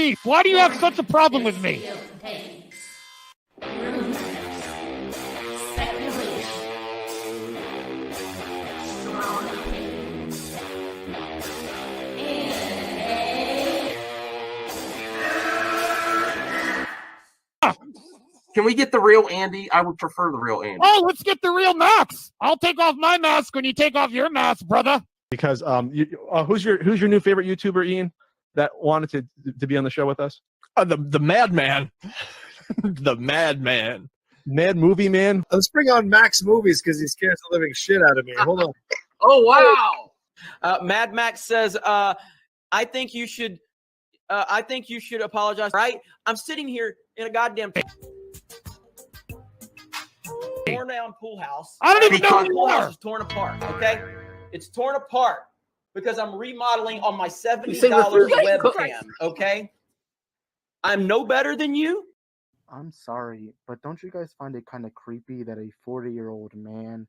beef? Why do you have such a problem with me? Can we get the real Andy? I would prefer the real Andy. Oh, let's get the real Max. I'll take off my mask when you take off your mask, brother. Because who's your new favorite YouTuber, Ian, that wanted to be on the show with us? The Madman. The Madman. Mad Movie Man. Let's bring on Max Movies because he scares the living shit out of me. Hold on. Oh, wow. Mad Max says, I think you should apologize. Right? I'm sitting here in a goddamn torn down pool house. I don't even know who you pool house are. is torn apart. Okay, it's torn apart because I'm remodeling on my $70 webcam. Okay, I'm no better than you. I'm sorry, but don't you guys find it kind of creepy that a 40-year-old man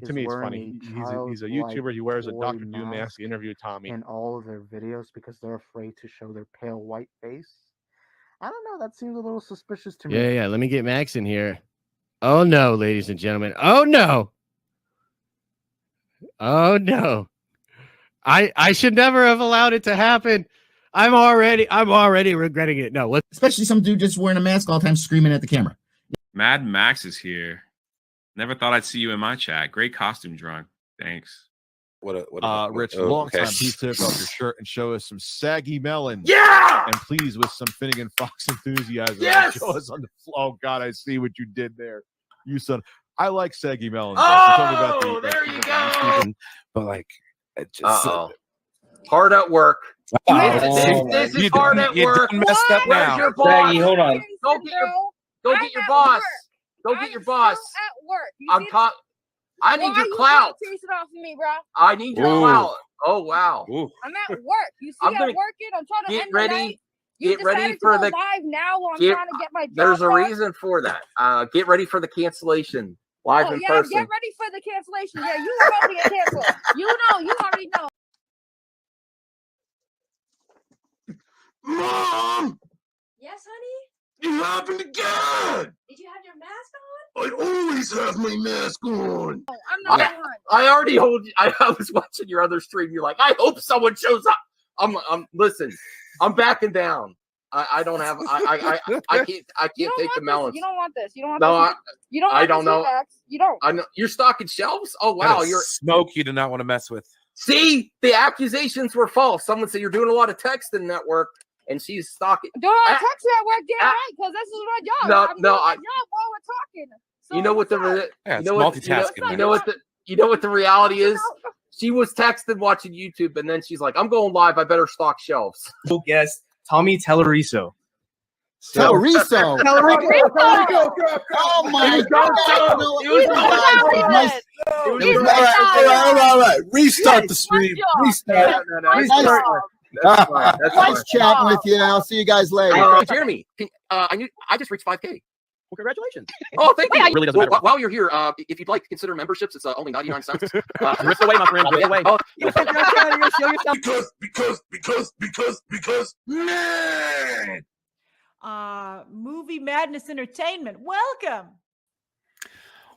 To me, it's funny. He's a YouTuber. He wears a Dr. Doom mask to interview Tommy. in all of their videos because they're afraid to show their pale white face? I don't know. That seems a little suspicious to me. Yeah. Let me get Max in here. Oh no, ladies and gentlemen. Oh no. Oh no. I should never have allowed it to happen. I'm already regretting it. No, Especially some dude just wearing a mask all the time, screaming at the camera. Mad Max is here. Never thought I'd see you in my chat. Great costume drawing. Thanks. Rich, long time. Please take off your shirt and show us some saggy melon. Yeah! And please, with some Finnegan Fox enthusiasm, Yes! show us on the floor. Oh God, I see what you did there. You son. I like saggy melons. Oh, there you go. But like, it just hard at work. This is hard at work. You messed up Where's now. your boss? Saggy, hold on. Go get your boss. Go get your boss. At work. I need your clout. Chase it off of me, bro. I need your clout. Oh wow. I'm at work. You see, I'm working. I'm trying to get end ready. The night. Get ready for the live now while I'm trying to get my job There's a done. reason for that. Get ready for the cancellation live in person. Get ready for the cancellation. Yeah, you know about to get canceled. You already know. Mom! Yes, honey? It happened again! Did you have your mask on? I always have my mask on. Oh, I'm not done. I already told you. I was watching your other stream. You're like, I hope someone shows up. Listen, I'm backing down. I don't have. I can't take the melons. You don't want this. You don't want this. You don't. I don't know. Max. You don't. I know you're stocking shelves. Oh wow, you're smoke. You do not want to mess with. See, the accusations were false. Someone said you're doing a lot of texting network, and she's stalking. Doing a text network, damn right, because this is my job. No, I'm doing my job while we're talking. So you know what you know what the reality is? She was texting watching YouTube, and then she's like, I'm going live. I better stock shelves. Yes, Tommy Telleriso. Telleriso. Oh my God. All right. Restart the stream. Restart. Nice chatting with you. I'll see you guys later. Jeremy, I just reached 5K. Well, congratulations. Oh, thank you. It really doesn't matter. While you're here, if you'd like to consider memberships, it's only 99 cents. Rip away, my friend. Rip away. Because, man. Movie Madness Entertainment.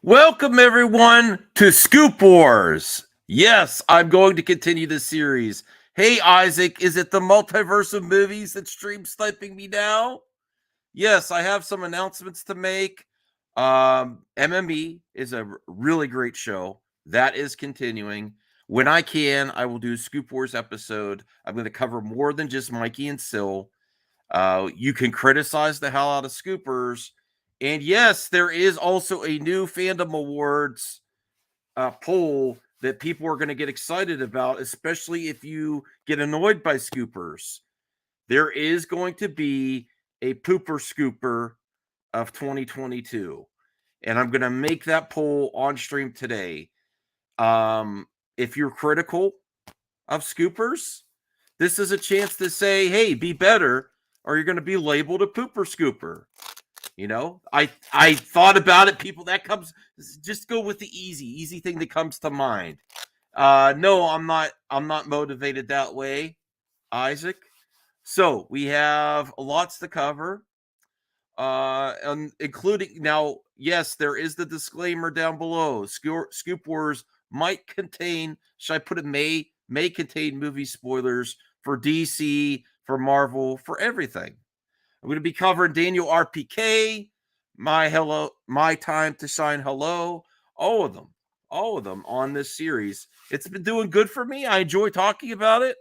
Welcome, everyone, to Scoop Wars. Yes, I'm going to continue this series. Hey, Isaac, is it the multiverse of movies that's stream sniping me now? Yes, I have some announcements to make. MME is a really great show. That is continuing. When I can, I will do a Scoop Wars episode. I'm going to cover more than just Mikey and Syl. You can criticize the hell out of Scoopers. And yes, there is also a new Fandom Awards poll that people are going to get excited about, especially if you get annoyed by Scoopers. There is going to be a Pooper Scooper of 2022. And I'm going to make that poll on stream today. If you're critical of Scoopers, this is a chance to say, hey, be better, or you're going to be labeled a Pooper Scooper. You know, I thought about it. People, just go with the easy thing that comes to mind. No, I'm not motivated that way, Isaac. So we have lots to cover, and including now. Yes, there is the disclaimer down below. Scoop Wars might contain. Should I put it? May contain movie spoilers for DC, for Marvel, for everything. I'm going to be covering Daniel RPK, My Time to Shine Hello, all of them on this series. It's been doing good for me. I enjoy talking about it.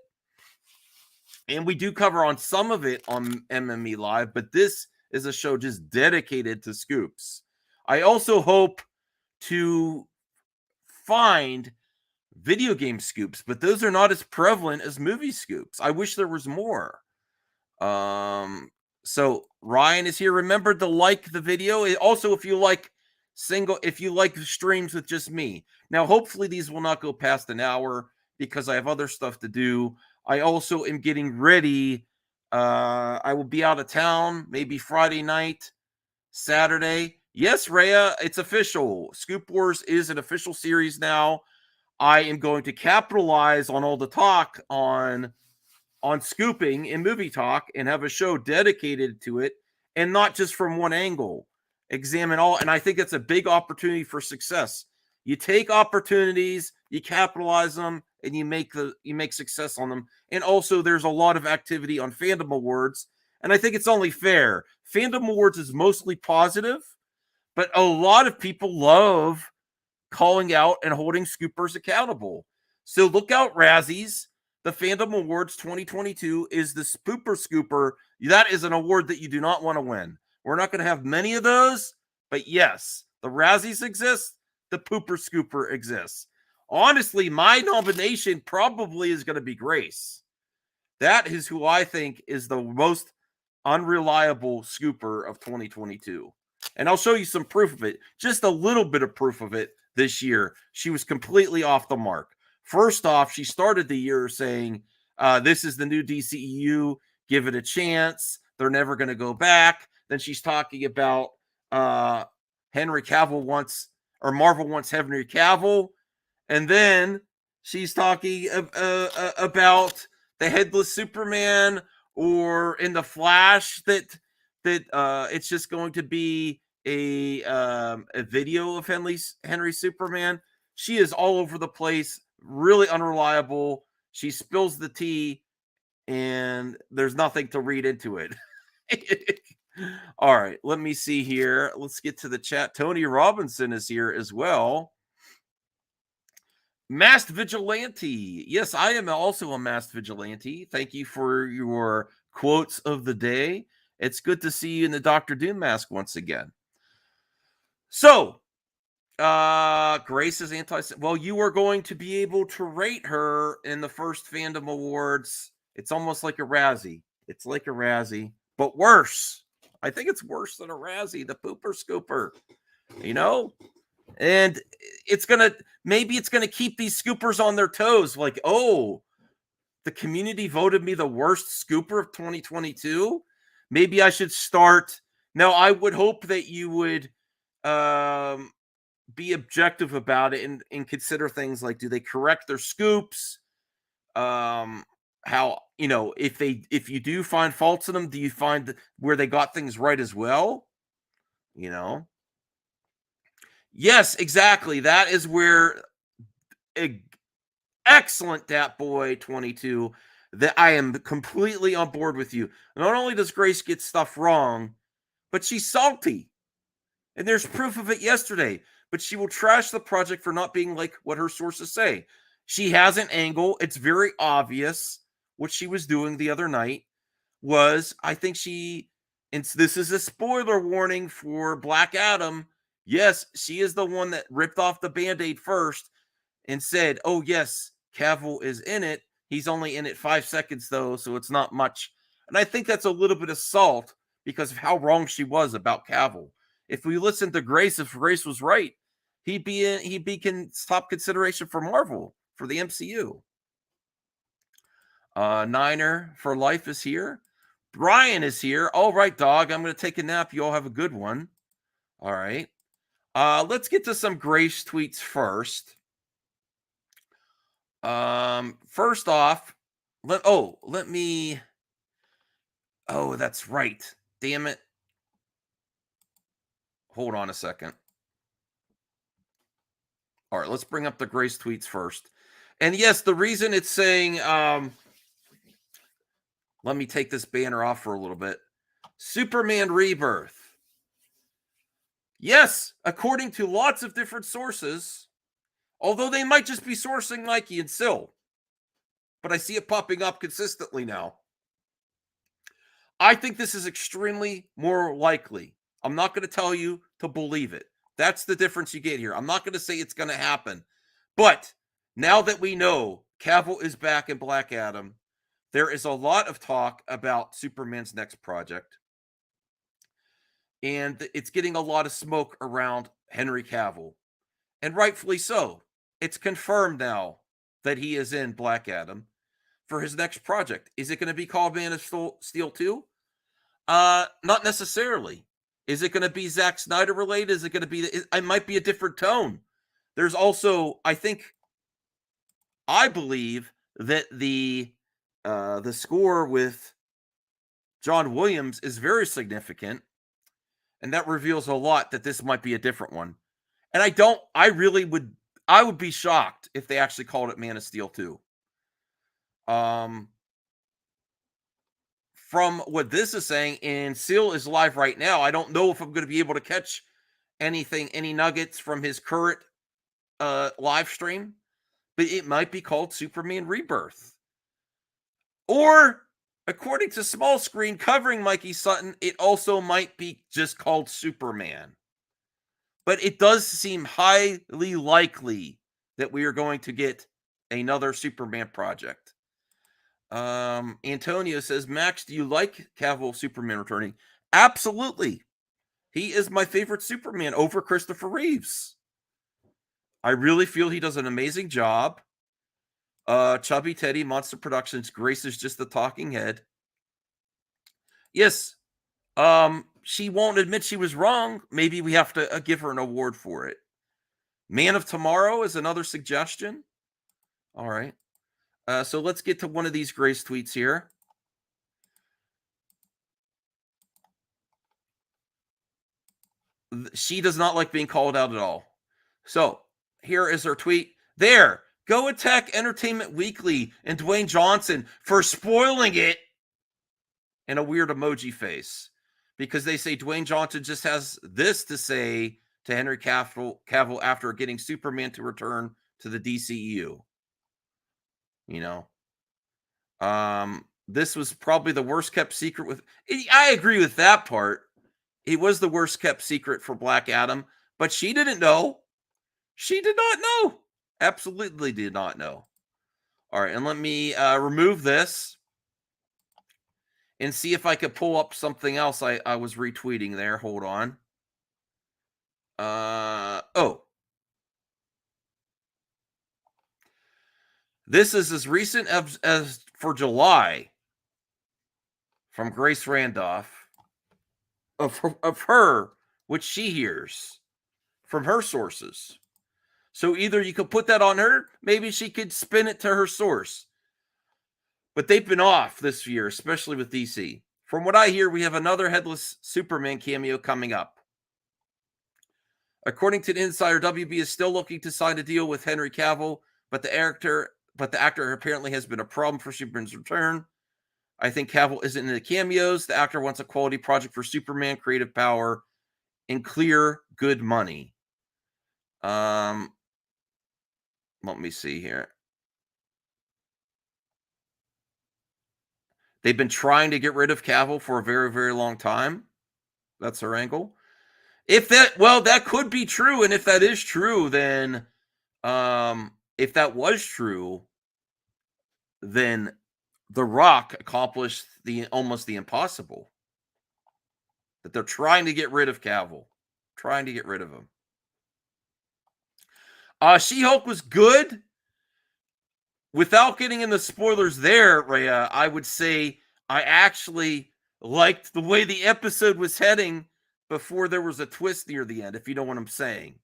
And we do cover on some of it on MME Live, but this is a show just dedicated to scoops. I also hope to find video game scoops, but those are not as prevalent as movie scoops. I wish there was more. So Ryan is here. Remember to like the video. Also, if you like streams with just me. Now, hopefully these will not go past an hour because I have other stuff to do. I also am getting ready. I will be out of town, maybe Friday night, Saturday. Yes, Rhea, it's official. Scoop Wars is an official series now. I am going to capitalize on all the talk on scooping and movie talk and have a show dedicated to it, and not just from one angle. Examine all, and I think it's a big opportunity for success. You take opportunities, you capitalize them, and you make success on them. And also, there's a lot of activity on Fandom Awards, and I think it's only fair. Fandom Awards is mostly positive, but a lot of people love calling out and holding scoopers accountable. So look out, Razzies. The Fandom Awards 2022 is the Spooper Scooper. That is an award that you do not want to win. We're not going to have many of those, but yes, the Razzies exist. The Pooper Scooper exists. Honestly, my nomination probably is going to be Grace. That is who I think is the most unreliable scooper of 2022. And I'll show you some proof of it. Just a little bit of proof of it this year. She was completely off the mark. First off, she started the year saying, this is the new DCEU. Give it a chance. They're never going to go back. Then she's talking about Marvel wants Henry Cavill. And then she's talking about the Headless Superman, or in the Flash that it's just going to be a video of Henry Superman. She is all over the place, really unreliable. She spills the tea, and there's nothing to read into it. All right, let me see here. Let's get to the chat. Tony Robinson is here as well. Masked Vigilante. Yes, I am also a Masked Vigilante. Thank you for your quotes of the day. It's good to see you in the Dr. Doom mask once again. So, Grace is well, you are going to be able to rate her in the first Fandom Awards. It's almost like a Razzie. It's like a Razzie, but worse. I think it's worse than a Razzie, the Pooper Scooper. You know? And maybe it's gonna keep these scoopers on their toes. Like, oh, the community voted me the worst scooper of 2022. Maybe I should start. Now, I would hope that you would be objective about it and consider things like, do they correct their scoops? How, if you do find faults in them, do you find where they got things right as well? Yes, exactly. That is where excellent Dat Boy 22, that I am completely on board with you. Not only does Grace get stuff wrong, but she's salty. And there's proof of it yesterday. But she will trash the project for not being like what her sources say. She has an angle. It's very obvious what she was doing the other night was, I think and this is a spoiler warning for Black Adam. Yes, she is the one that ripped off the Band-Aid first and said, oh, yes, Cavill is in it. He's only in it 5 seconds, though, so it's not much. And I think that's a little bit of salt because of how wrong she was about Cavill. If we listened to Grace, if Grace was right, he'd be top consideration for Marvel, for the MCU. Niner for Life is here. Brian is here. All right, dog. I'm going to take a nap. You all have a good one. All right. Let's get to some Grace tweets first. First off, let me Oh, that's right. Damn it. Hold on a second. All right, let's bring up the Grace tweets first. And yes, the reason it's saying, let me take this banner off for a little bit. Superman Rebirth. Yes, according to lots of different sources, although they might just be sourcing Nike and Sil. But I see it popping up consistently now. I think this is extremely more likely. I'm not going to tell you to believe it. That's the difference you get here. I'm not going to say it's going to happen. But now that we know Cavill is back in Black Adam, there is a lot of talk about Superman's next project. And it's getting a lot of smoke around Henry Cavill. And rightfully so. It's confirmed now that he is in Black Adam for his next project. Is it going to be called Man of Steel 2? Not necessarily. Is it going to be Zack Snyder related? Is it going to be? It might be a different tone. There's also, I believe that the score with John Williams is very significant, and that reveals a lot that this might be a different one. And I would be shocked if they actually called it Man of Steel 2. From what this is saying, and Seal is live right now, I don't know if I'm going to be able to catch any nuggets from his current live stream, but it might be called Superman Rebirth. Or, according to Small Screen covering Mikey Sutton, it also might be just called Superman. But it does seem highly likely that we are going to get another Superman project. Antonio says, Max, do you like Cavill Superman returning? Absolutely. He is my favorite Superman over Christopher Reeves. I really feel he does an amazing job. Chubby Teddy, Monster Productions, Grace is just the talking head. Yes. She won't admit she was wrong. Maybe we have to give her an award for it. Man of Tomorrow is another suggestion. All right. So let's get to one of these Grace tweets here. She does not like being called out at all. So here is her tweet. There, go attack Entertainment Weekly and Dwayne Johnson for spoiling it. And a weird emoji face. Because they say Dwayne Johnson just has this to say to Henry Cavill after getting Superman to return to the DCEU. You know, this was probably the worst kept secret I agree with that part. It was the worst kept secret for Black Adam, but she didn't know. She did not know. Absolutely did not know. All right. And let me remove this and see if I could pull up something else I was retweeting there. Hold on. This is as recent as for July from Grace Randolph of her, which she hears from her sources. So either you could put that on her, maybe she could spin it to her source. But they've been off this year, especially with DC. From what I hear, we have another headless Superman cameo coming up. According to the insider, WB is still looking to sign a deal with Henry Cavill, but the actor apparently has been a problem for Superman's return. I think Cavill isn't into the cameos. The actor wants a quality project for Superman, creative power, and clear, good money. Let me see here. They've been trying to get rid of Cavill for a very, very long time. That's her angle. That could be true. And if that is true, then if that was true, then The Rock accomplished almost the impossible. That they're trying to get rid of Cavill. Trying to get rid of him. She-Hulk was good. Without getting into spoilers there, Rhea, I would say I actually liked the way the episode was heading before there was a twist near the end, if you know what I'm saying.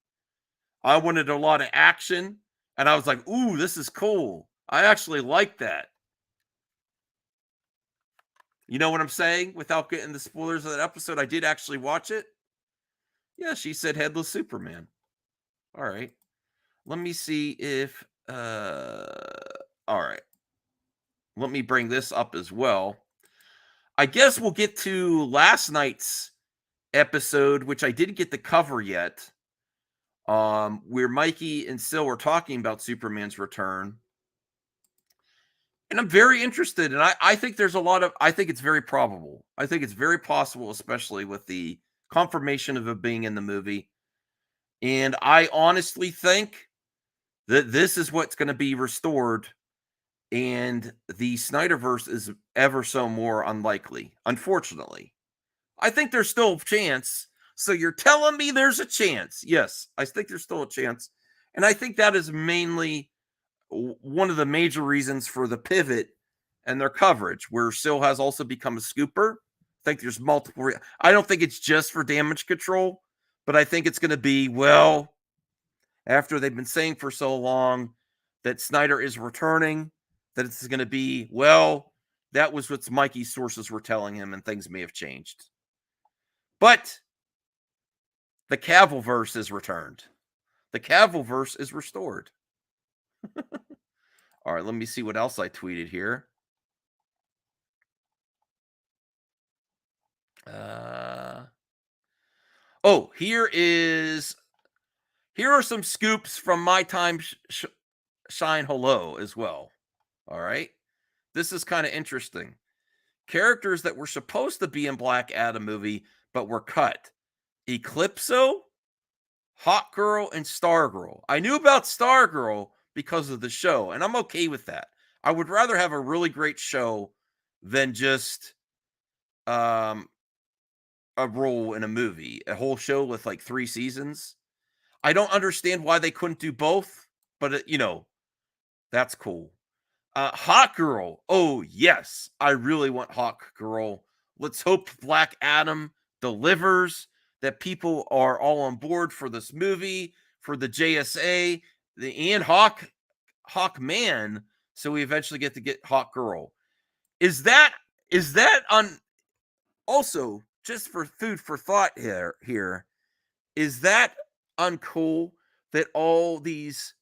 I wanted a lot of action, and I was like, ooh, this is cool. I actually like that. You know what I'm saying? Without getting the spoilers of that episode, I did actually watch it. Yeah, she said headless Superman. All right. Let me see if all right. Let me bring this up as well. I guess we'll get to last night's episode, which I didn't get to cover yet. Where Mikey and Sil were talking about Superman's return. And I'm very interested, and I think there's a lot of, I think it's very probable. I think it's very possible, especially with the confirmation of it being in the movie. And I honestly think that this is what's going to be restored, and the Snyderverse is ever so more unlikely, unfortunately. I think there's still a chance. So you're telling me there's a chance? Yes, I think there's still a chance. And I think that is mainly one of the major reasons for the pivot and their coverage, where Sil has also become a scooper. I think there's multiple. I don't think it's just for damage control, but I think it's going to be, well, after they've been saying for so long that Snyder is returning, that it's going to be, well, that was what Mikey's sources were telling him, and things may have changed. But the Cavillverse is returned. The Cavillverse is restored. All right, let me see what else I tweeted here. Here are some scoops from MyTimeToShineHello as well. All right. This is kind of interesting. Characters that were supposed to be in Black Adam movie, but were cut. Eclipso, Hawkgirl, and Stargirl. I knew about Stargirl because of the show, and I'm okay with that. I would rather have a really great show than just a role in a movie. A whole show with like 3 seasons. I don't understand why they couldn't do both, but that's cool. Hawkgirl. Oh, yes. I really want Hawkgirl. Let's hope Black Adam delivers, that people are all on board for this movie, for the JSA, and Hawkman, so we eventually get to get Hawkgirl. Is that on, also, just for food for thought here, is that uncool that all these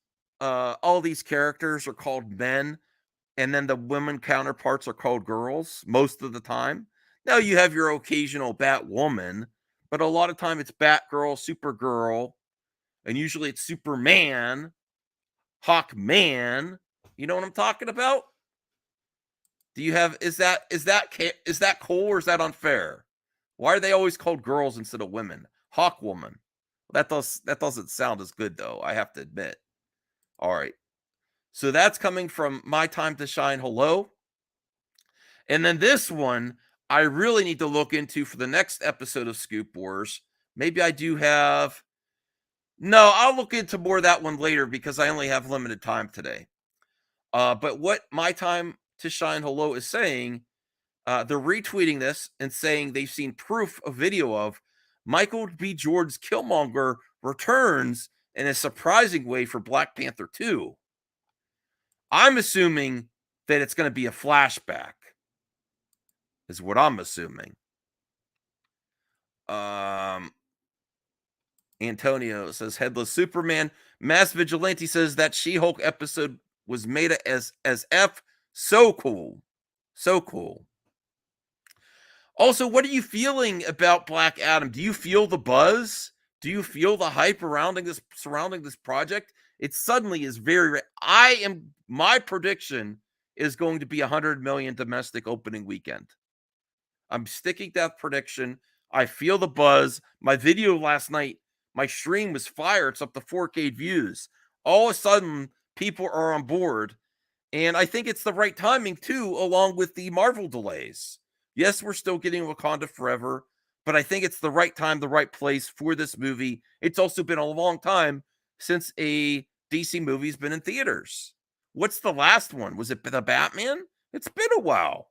characters are called men, and then the women counterparts are called girls most of the time? Now you have your occasional Batwoman, but a lot of time it's Batgirl, Supergirl, and usually it's Superman, Hawkman. You know what I'm talking about? Do you have, is that cool, or is that unfair? Why are they always called girls instead of women? Hawkwoman. That doesn't sound as good, though, I have to admit. All right. So that's coming from MyTimeToShineHello. And then this one, I really need to look into for the next episode of Scoop Wars. Maybe I do have... No, I'll look into more of that one later because I only have limited time today. But what MyTimeToShineHello is saying, they're retweeting this and saying they've seen proof of video of Michael B. Jordan's Killmonger returns in a surprising way for Black Panther 2. I'm assuming that it's going to be a flashback, is what I'm assuming. Antonio says Headless Superman. Mass Vigilante says that She-Hulk episode was made as F. So cool. So cool. Also, what are you feeling about Black Adam? Do you feel the buzz? Do you feel the hype surrounding this project? It suddenly is very... My prediction is going to be 100 million domestic opening weekend. I'm sticking to that prediction. I feel the buzz. My video last night, my stream was fire. It's up to 4K views. All of a sudden, people are on board. And I think it's the right timing, too, along with the Marvel delays. Yes, we're still getting Wakanda Forever, but I think it's the right time, the right place for this movie. It's also been a long time since a DC movie's been in theaters. What's the last one? Was it the Batman? It's been a while.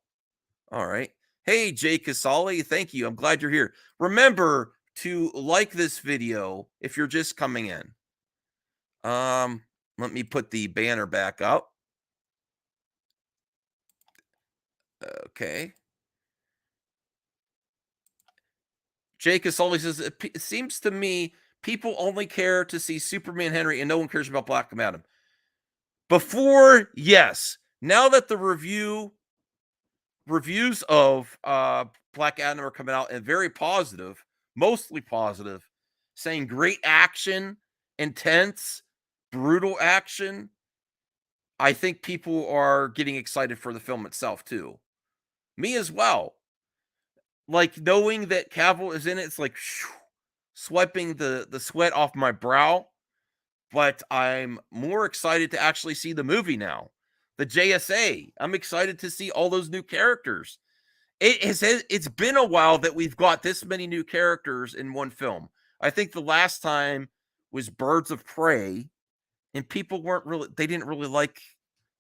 All right. Hey, Jay Casali, thank you. I'm glad you're here. Remember to like this video if you're just coming in. Let me put the banner back up. Okay. Jake Asoli says, it seems to me people only care to see Superman Henry and no one cares about Black Adam. Before, yes. Now that the reviews of Black Adam are coming out and very positive, mostly positive, saying great action, intense, brutal action, I think people are getting excited for the film itself too. Me as well. Like knowing that Cavill is in it, it's like swiping the sweat off my brow. But I'm more excited to actually see the movie now. The JSA. I'm excited to see all those new characters. It's been a while that we've got this many new characters in one film. I think the last time was Birds of Prey, and people they didn't really like.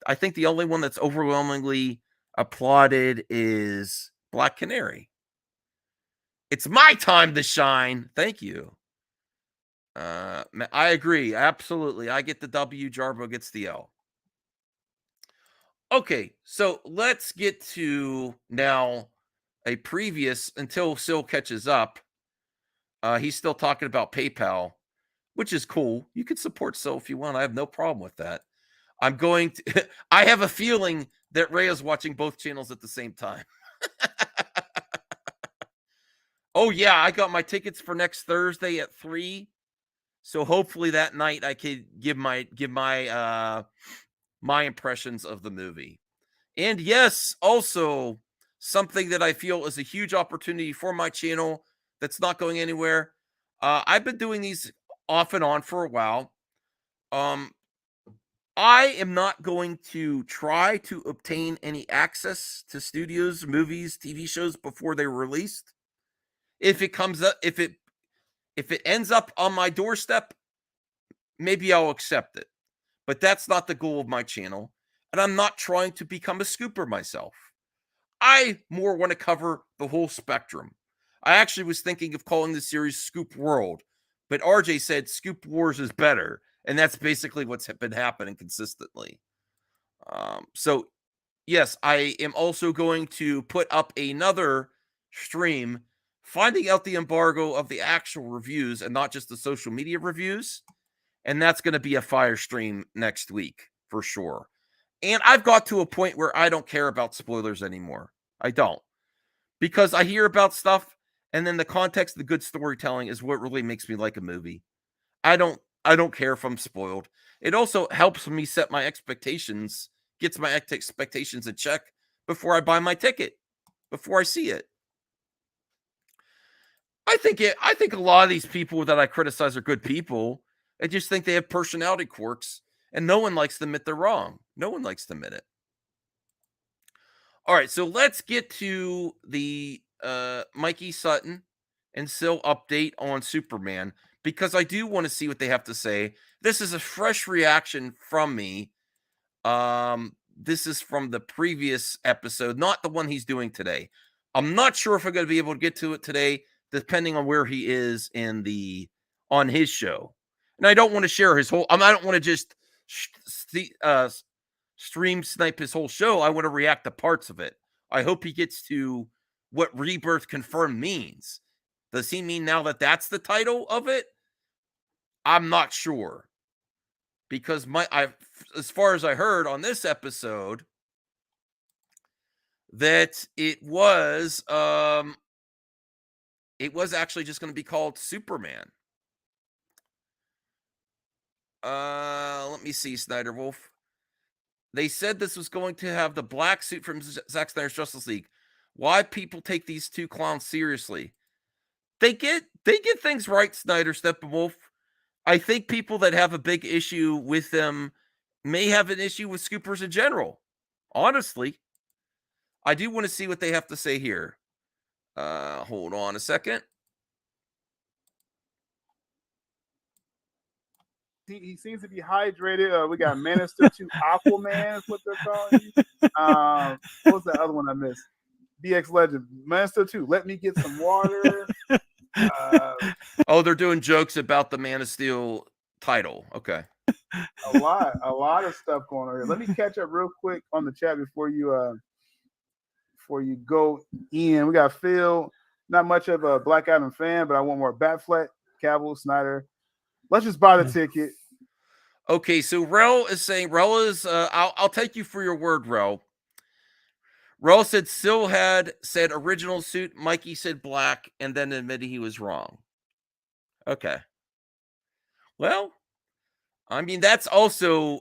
I think the only one that's overwhelmingly applauded is Black Canary. It's my time to shine. Thank you. I agree. Absolutely. I get the W. Jarbo gets the L. Okay, so let's get to now a previous until Sil catches up. He's still talking about PayPal, which is cool. You can support Sil if you want. I have no problem with that. I'm going to I have a feeling that Ray is watching both channels at the same time. Oh yeah, I got my tickets for next Thursday at 3. So hopefully that night I could give my impressions of the movie. And yes, also something that I feel is a huge opportunity for my channel that's not going anywhere. I've been doing these off and on for a while. I am not going to try to obtain any access to studios, movies, TV shows before they're released. If it comes up, if it ends up on my doorstep, maybe I'll accept it. But that's not the goal of my channel. And I'm not trying to become a scooper myself. I more want to cover the whole spectrum. I actually was thinking of calling the series Scoop World, but RJ said Scoop Wars is better. And that's basically what's been happening consistently. So, yes, I am also going to put up another stream finding out the embargo of the actual reviews and not just the social media reviews. And that's going to be a fire stream next week for sure. And I've got to a point where I don't care about spoilers anymore. I don't. Because I hear about stuff and then the context, the good storytelling is what really makes me like a movie. I don't care if I'm spoiled. It also helps me set my expectations, gets my expectations in check before I buy my ticket, before I see it. I think a lot of these people that I criticize are good people. I just think they have personality quirks, and no one likes to admit they're wrong. No one likes to admit it. All right, so let's get to the Mikey Sutton and Sil update on Superman, because I do want to see what they have to say. This is a fresh reaction from me. This is from the previous episode, not the one he's doing today. I'm not sure if I'm going to be able to get to it today, depending on where he is on his show. And I don't want to share his whole. I don't want to just stream snipe his whole show. I want to react to parts of it. I hope he gets to what Rebirth confirmed means. Does he mean now that that's the title of it? I'm not sure. Because as far as I heard on this episode, that it was actually just going to be called Superman. Let me see, Snyder Wolf. They said this was going to have the black suit from Zack Snyder's Justice League. Why people take these two clowns seriously? They get things right, Snyder Steppenwolf. I think people that have a big issue with them may have an issue with scoopers in general. Honestly, I do want to see what they have to say here. Hold on a second. He seems to be hydrated. We got Minister 2 Aquaman is what they're calling you. What was the other one I missed? BX Legend. Minister 2, let me get some water. They're doing jokes about the Man of Steel title. Okay. A lot of stuff going on here. Let me catch up real quick on the chat before you go in. We got Phil. not much of a Black Adam fan, but I want more Batfleck, Cavill, Snyder. Let's just buy the ticket. Okay, so Rel is saying, I'll take you for your word, Rel. Rel said Sil had said original suit, Mikey said black, and then admitted he was wrong. Okay. Well, I mean, that's also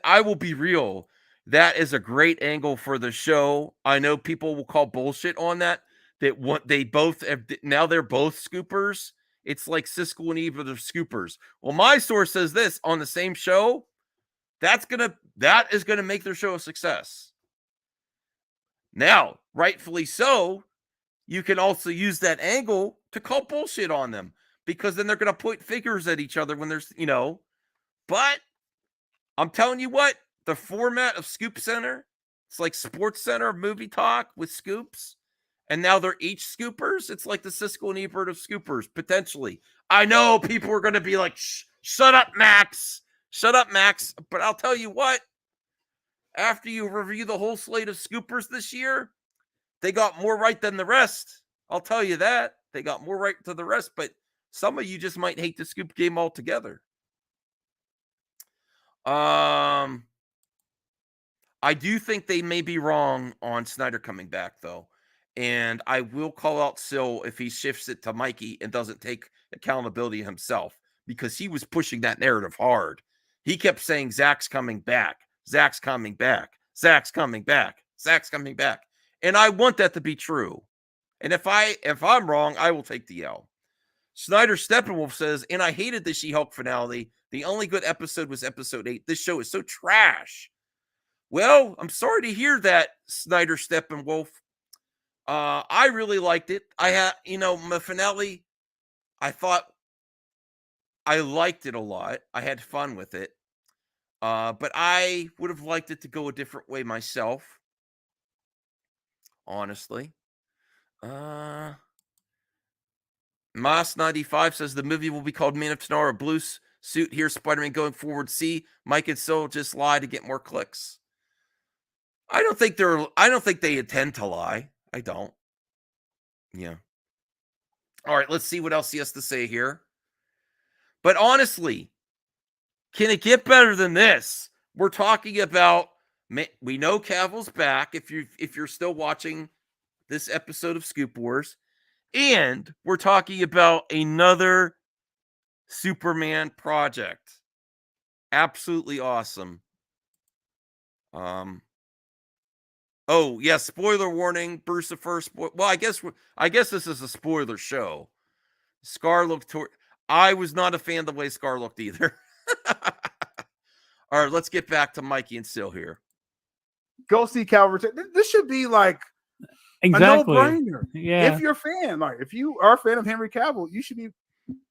I will be real. That is a great angle for the show. I know people will call bullshit on that. They both have, now they're both scoopers. It's like Siskel and Eve are the scoopers. Well, my source says this on the same show. That is gonna make their show a success. Now, rightfully so, you can also use that angle to call bullshit on them because then they're gonna point fingers at each other when there's, But I'm telling you what, the format of Scoop Center, it's like Sports Center movie talk with scoops. And now they're each scoopers. It's like the Siskel and Ebert of scoopers, potentially. I know people are going to be like, shut up, Max. Shut up, Max. But I'll tell you what, after you review the whole slate of scoopers this year, they got more right than the rest. I'll tell you that. They got more right than the rest, but some of you just might hate the scoop game altogether. I do think they may be wrong on Snyder coming back, though. And I will call out Sil if he shifts it to Mikey and doesn't take accountability himself, because he was pushing that narrative hard. He kept saying, Zach's coming back. Zach's coming back. Zach's coming back. Zach's coming back. And I want that to be true. And if I'm wrong, I will take the L. Snyder Steppenwolf says, and I hated the She-Hulk finale. The only good episode was episode 8. This show is so trash. Well, I'm sorry to hear that, Snyder Steppenwolf. I really liked it. I had, my finale, I thought I liked it a lot. I had fun with it. But I would have liked it to go a different way myself. Honestly. Mas95 says the movie will be called Man of Tomorrow. Blue suit here, Spider-Man going forward. See, Mike and Sil just lie to get more clicks. I don't think they intend to lie. I don't. Yeah. All right, let's see what else he has to say here. But honestly, can it get better than this? We're talking about, we know Cavill's back if you're still watching this episode of Scoop Wars, and we're talking about another Superman project. Absolutely awesome. Oh, yeah, spoiler warning. Bruce the first. Well, I guess this is a spoiler show. Scar looked I was not a fan of the way Scar looked either. All right, let's get back to Mikey and Sil here. Go see Calvert. This should be like exactly a no-brainer. Yeah. If you're a fan, like if you are a fan of Henry Cavill, you should be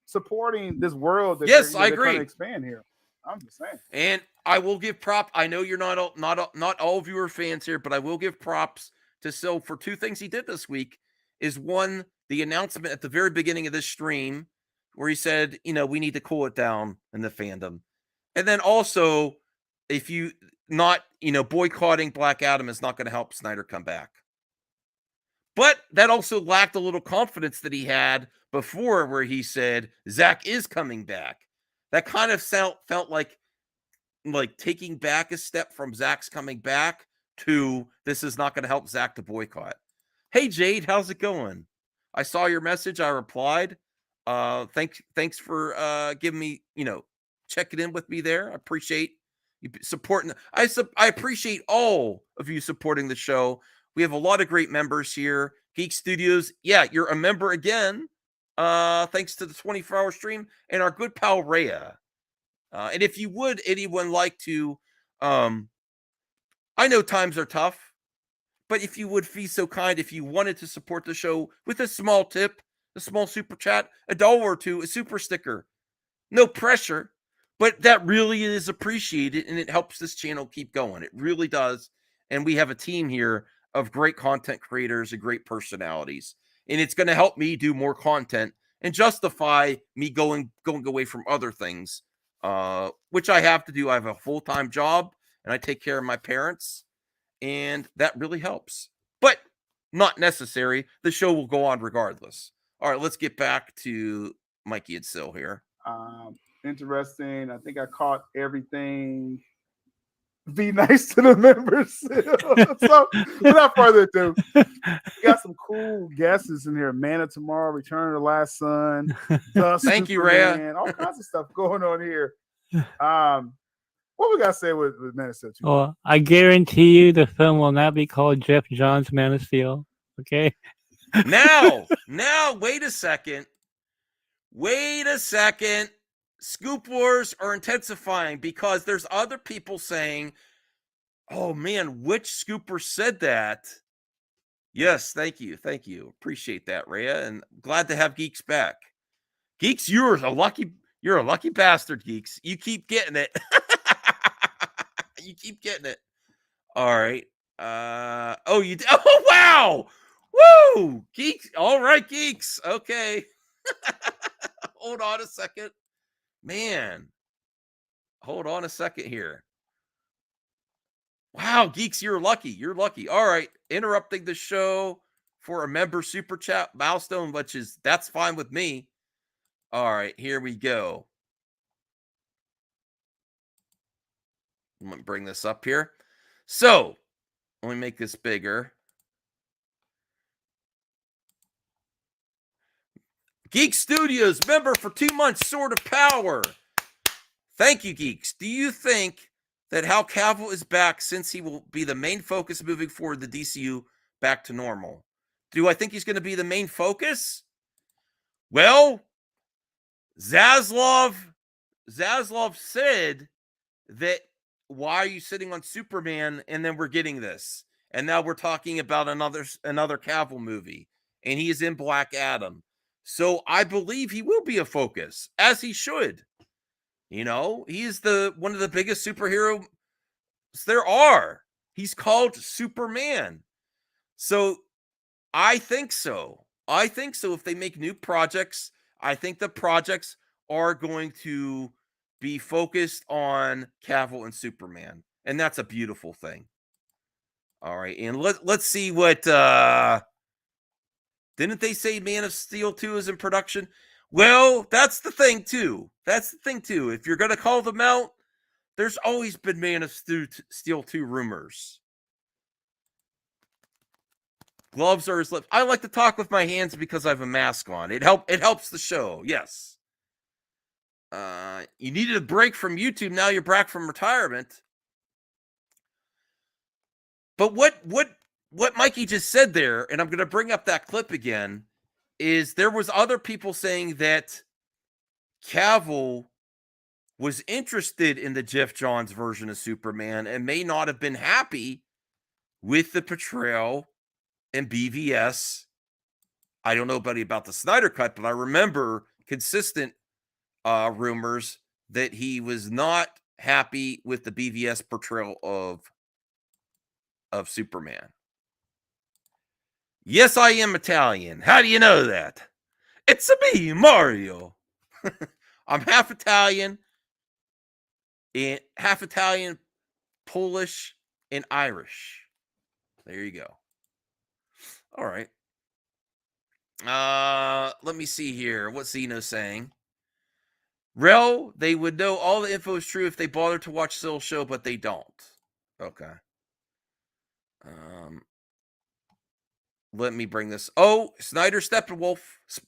supporting this world that yes, they're I agree. trying to expand here. I'm just saying. And I will give prop. I know you're not all of you are fans here, but I will give props to Sil for two things he did this week. Is one, the announcement at the very beginning of this stream where he said, we need to cool it down in the fandom. And then also, if you not, boycotting Black Adam is not going to help Snyder come back. But that also lacked a little confidence that he had before where he said, Zach is coming back. That kind of felt like taking back a step from Zach's coming back to this is not going to help Zach to boycott. Hey, Jade, how's it going? I saw your message. I replied. Thanks for giving me, checking in with me there. I appreciate you supporting. I appreciate all of you supporting the show. We have a lot of great members here. Geek Studios. Yeah, you're a member again. Thanks to the 24-hour stream and our good pal Rhea. And if you would, anyone like to, I know times are tough, but if you would be so kind, if you wanted to support the show with a small tip, a small super chat, $1 or $2, a super sticker, no pressure, but that really is appreciated and it helps this channel keep going. It really does. And we have a team here of great content creators and great personalities. And it's going to help me do more content and justify me going away from other things, which I have to do. I have a full-time job and I take care of my parents, and that really helps. But not necessary. The show will go on regardless. All right, let's get back to Mikey and Sil here. Interesting. I think I caught everything. Be nice to the members. So, without further ado, we got some cool guesses in here. Man of Tomorrow, Return of the Last Son. Thank you, Rhea. All kinds of stuff going on here. What we got to say with Man of Steel 2? Well, I guarantee you the film will not be called Jeff Johns' Man of Steel. Okay? Now, wait a second. Scoop wars are intensifying because there's other people saying, oh man, which scooper said that? Yes, thank you. Appreciate that, Rhea, and glad to have Geeks back. Geeks, you're a lucky bastard, Geeks. You keep getting it. All right. Oh, wow. Woo! Geeks. All right, Geeks. Okay. Hold on a second. Man. Hold on a second here. Wow, Geeks, you're lucky. All right. Interrupting the show for a member super chat milestone, that's fine with me. All right, here we go. I'm going to bring this up here. So, let me make this bigger. Geek Studios, member for 2 months, Sword of Power. Thank you, Geeks. Do you think that how Cavill is back, since he will be the main focus moving forward, the DCU back to normal? Do I think he's going to be the main focus? Well, Zaslav said that, why are you sitting on Superman? And then we're getting this. And now we're talking about another Cavill movie. And he is in Black Adam. So I believe he will be a focus, as he should. You know, he is one of the biggest superheroes there are. He's called Superman. So I think so. If they make new projects, I think the projects are going to be focused on Cavill and Superman. And that's a beautiful thing. All right. And let's see what didn't they say Man of Steel 2 is in production? Well, that's the thing too. If you're going to call them out, there's always been Man of Steel 2 rumors. Gloves are his lips. I like to talk with my hands because I have a mask on. It helps the show. Yes. You needed a break from YouTube. Now you're back from retirement. But what Mikey just said there, and I'm going to bring up that clip again, is there was other people saying that Cavill was interested in the Jeff Johns version of Superman and may not have been happy with the portrayal in BVS. I don't know about the Snyder Cut, but I remember consistent rumors that he was not happy with the BVS portrayal of Superman. Yes, I am Italian. How do you know that? It's me, Mario. I'm half Italian, Polish, and Irish. There you go. All right. Let me see here. What's Zeno saying? Rel, they would know all the info is true if they bother to watch Sil's show, but they don't. Okay. Let me bring this. Oh, Snyder Steppenwolf.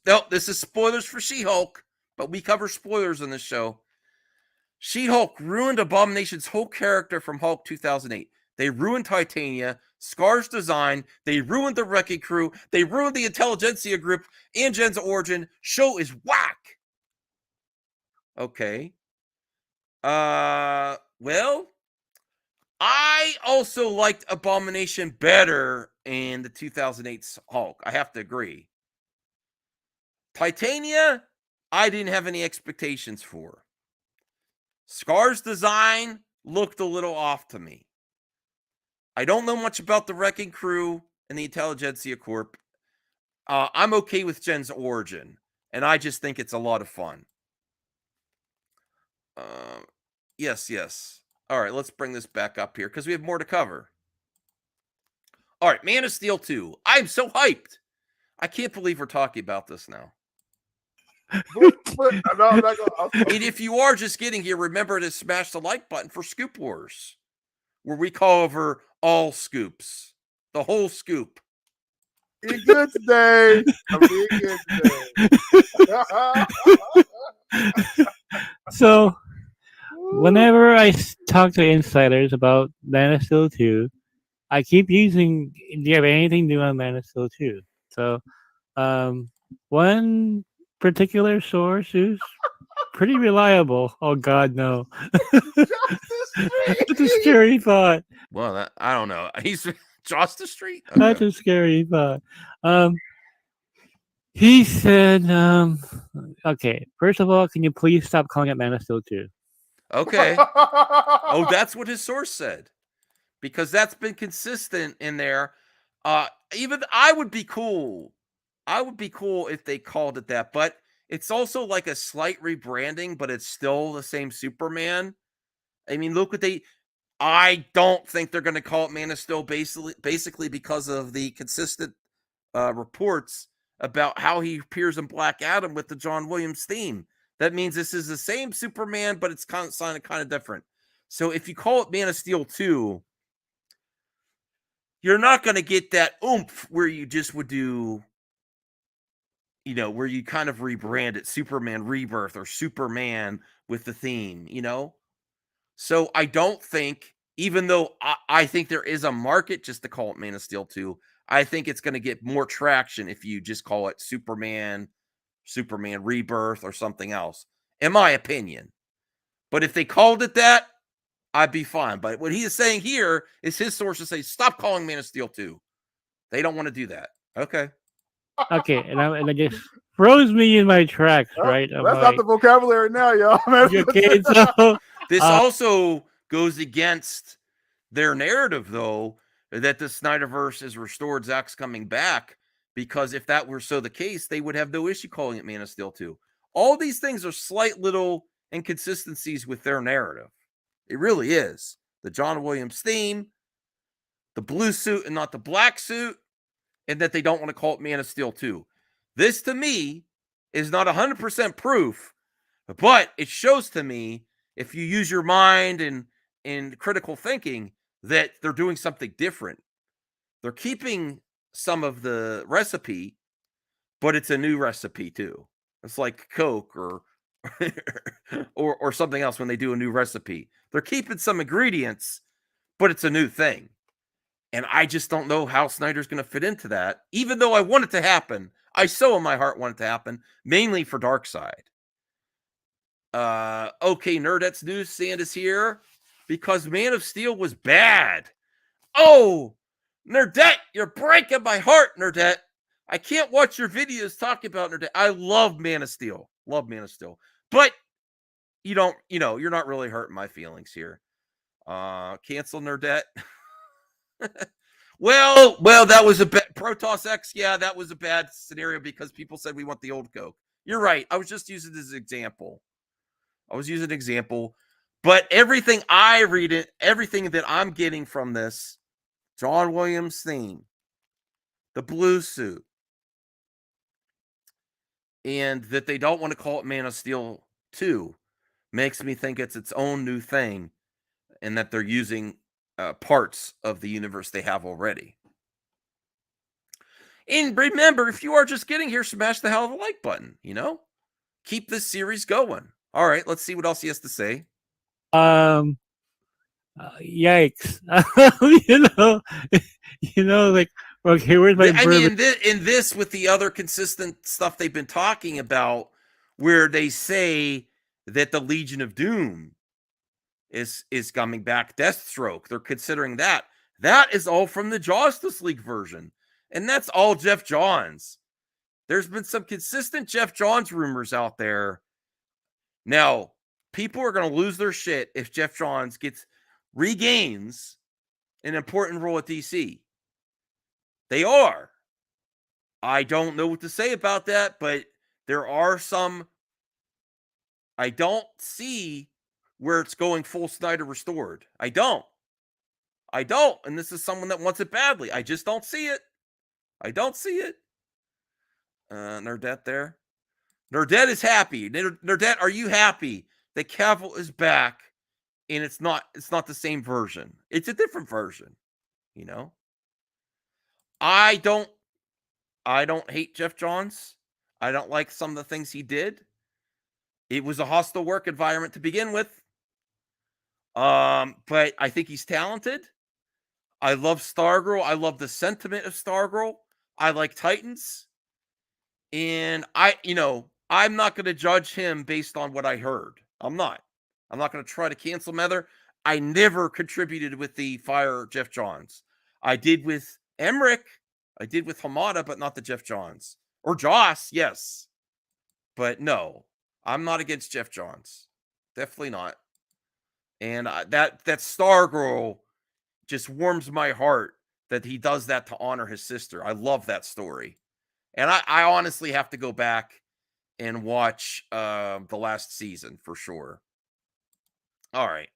No, this is spoilers for She-Hulk, but we cover spoilers on this show. She-Hulk ruined Abomination's whole character from Hulk 2008. They ruined Titania, Scar's design. They ruined the Wrecking Crew. They ruined the Intelligentsia group and Jen's origin. Show is whack. Okay. Well, I also liked Abomination better in the 2008 Hulk. I have to agree. Titania, I didn't have any expectations for. Scar's design looked a little off to me. I don't know much about the Wrecking Crew and the Intelligentsia Corp. I'm okay with Jen's origin, and I just think it's a lot of fun. Yes. All right, let's bring this back up here because we have more to cover. All right, Man of Steel 2. I'm so hyped. I can't believe we're talking about this now. And if you are just getting here, remember to smash the like button for Scoop Wars, where we call over all scoops, the whole scoop. Eat good today. I'm eating good today. So, whenever I talk to insiders about Man of Steel 2, I keep using, do you have anything new on Man of Steel 2? So, one particular source who's pretty reliable. Oh, God, no. That's a scary thought. Well, I don't know. He's Justice Street? Okay. That's a scary thought. He said, okay, first of all, can you please stop calling it Man of Steel 2? Okay. Oh, that's what his source said. Because that's been consistent in there. Even I would be cool. I would be cool if they called it that, but it's also like a slight rebranding, but it's still the same Superman. I mean, look what I don't think they're going to call it Man of Steel basically because of the consistent reports about how he appears in Black Adam with the John Williams theme. That means this is the same Superman, but it's kind of different. So if you call it Man of Steel 2, you're not going to get that oomph where you just would do, where you kind of rebrand it Superman Rebirth or Superman with the theme, So I don't think, even though I think there is a market just to call it Man of Steel 2, I think it's going to get more traction if you just call it Superman Rebirth, or something else, in my opinion. But if they called it that, I'd be fine. But what he is saying here is his sources say, stop calling Man of Steel 2. They don't want to do that. Okay. Okay, and it just froze me in my tracks, right? That's not the vocabulary now, y'all. Okay, so this also goes against their narrative, though, that the Snyderverse is restored, Zack's coming back, because if that were so the case, they would have no issue calling it Man of Steel 2. All these things are slight little inconsistencies with their narrative. It really is. The John Williams theme, the blue suit and not the black suit, and that they don't want to call it Man of Steel 2. This, to me, is not 100% proof, but it shows to me, if you use your mind and critical thinking, that they're doing something different. They're keeping some of the recipe, but it's a new recipe too. It's like Coke or or something else when they do a new recipe. They're keeping some ingredients, but it's a new thing. And I just don't know how Snyder's going to fit into that, even though I want it to happen. I so in my heart want it to happen, mainly for Darkseid. Okay, Nerdette's newsstand is here because Man of Steel was bad. Oh, Nerdette, you're breaking my heart, Nerdette. I can't watch your videos talking about Nerdette. I love Man of Steel. Love Man of Steel. But you don't, you're not really hurting my feelings here. Cancel Nerdette. Well, that was a Protoss X. Yeah, that was a bad scenario because people said we want the old Coke. You're right. I was just using this example. But everything I read everything that I'm getting from this, John Williams theme, the blue suit, and that they don't want to call it Man of Steel 2 makes me think it's its own new thing, and that they're using parts of the universe they have already. And remember, if you are just getting here, smash the hell of a like button, Keep this series going. All right, let's see what else he has to say. Yikes. Like, okay, where's my I mean, in this, with the other consistent stuff they've been talking about, where they say that the Legion of Doom is coming back, Deathstroke, they're considering that. That is all from the Justice League version. And that's all Jeff Johns. There's been some consistent Jeff Johns rumors out there. Now, people are going to lose their shit if Jeff Johns regains an important role at DC. They are. I don't know what to say about that, but there are some. I don't see where it's going full Snyder restored. I don't. I don't. And this is someone that wants it badly. I just don't see it. I don't see it. Nerdette there. Nerdette is happy. Nerdette, are you happy that Cavill is back and it's not the same version? It's a different version, you know? I don't hate Jeff Johns. I don't like some of the things he did. It was a hostile work environment to begin with. But I think he's talented. I love Stargirl. I love the sentiment of Stargirl. I like Titans. And I'm not going to judge him based on what I heard. I'm not going to try to cancel Mather. I never contributed with the fire Jeff Johns. I did with Emmerich. I did with Hamada, but not the Jeff Johns. Or Joss, yes. But no, I'm not against Jeff Johns. Definitely not. And that Stargirl just warms my heart that he does that to honor his sister. I love that story. And I honestly have to go back and watch the last season for sure. All right.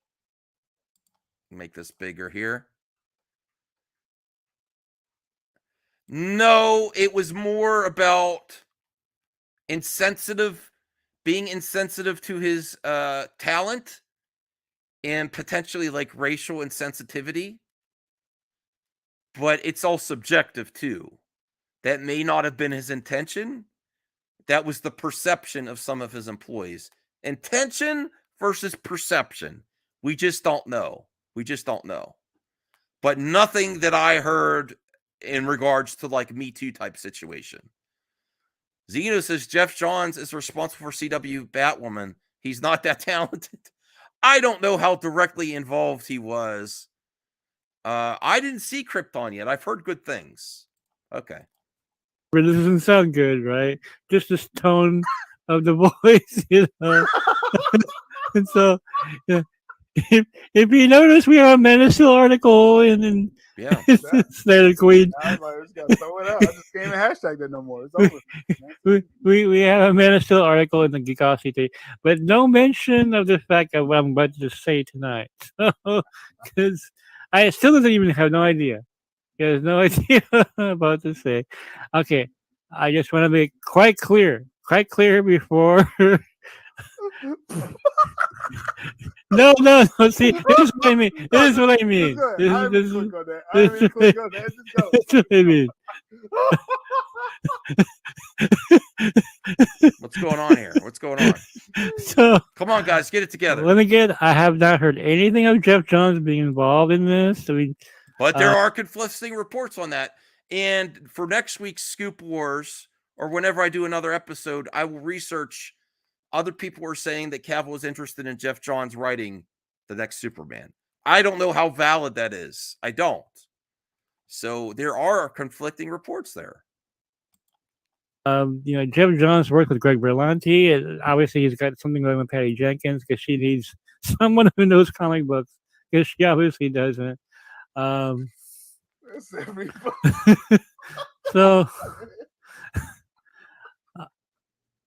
Make this bigger here. No, it was more about being insensitive to his talent and potentially like racial insensitivity. But it's all subjective too. That may not have been his intention. That was the perception of some of his employees. Intention versus perception. We just don't know. But nothing that I heard in regards to like Me Too type situation. Zeno says Jeff Johns is responsible for CW Batwoman. He's not that talented. I don't know how directly involved he was. I didn't see Krypton yet. I've heard good things. Okay. But it doesn't sound good, right? Just this tone of the voice, And so, yeah. If you notice, we have a Man of Steel article and yeah, Slater Queen. I was just gonna throw it out. I just can't even hashtag that no more. It's over. We have a Man of Steel article in the Geekosity, but no mention of the fact of what I'm about to say tonight. Because I still doesn't even have no idea. He has no idea what I'm about to say. Okay, I just want to make quite clear before. No. See, this is what I mean. This is what I mean. This is what I mean. What's going on here? So, come on, guys, get it together. Let me get. I have not heard anything of Jeff Johns being involved in this. But there are conflicting reports on that. And for next week's Scoop Wars, or whenever I do another episode, I will research. Other people are saying that Cavill is interested in Jeff Johns writing the next Superman. I don't know how valid that is. I don't. So there are conflicting reports there. Jeff Johns worked with Greg Berlanti, and obviously he's got something going with Patty Jenkins because she needs someone who knows comic books because she obviously doesn't. So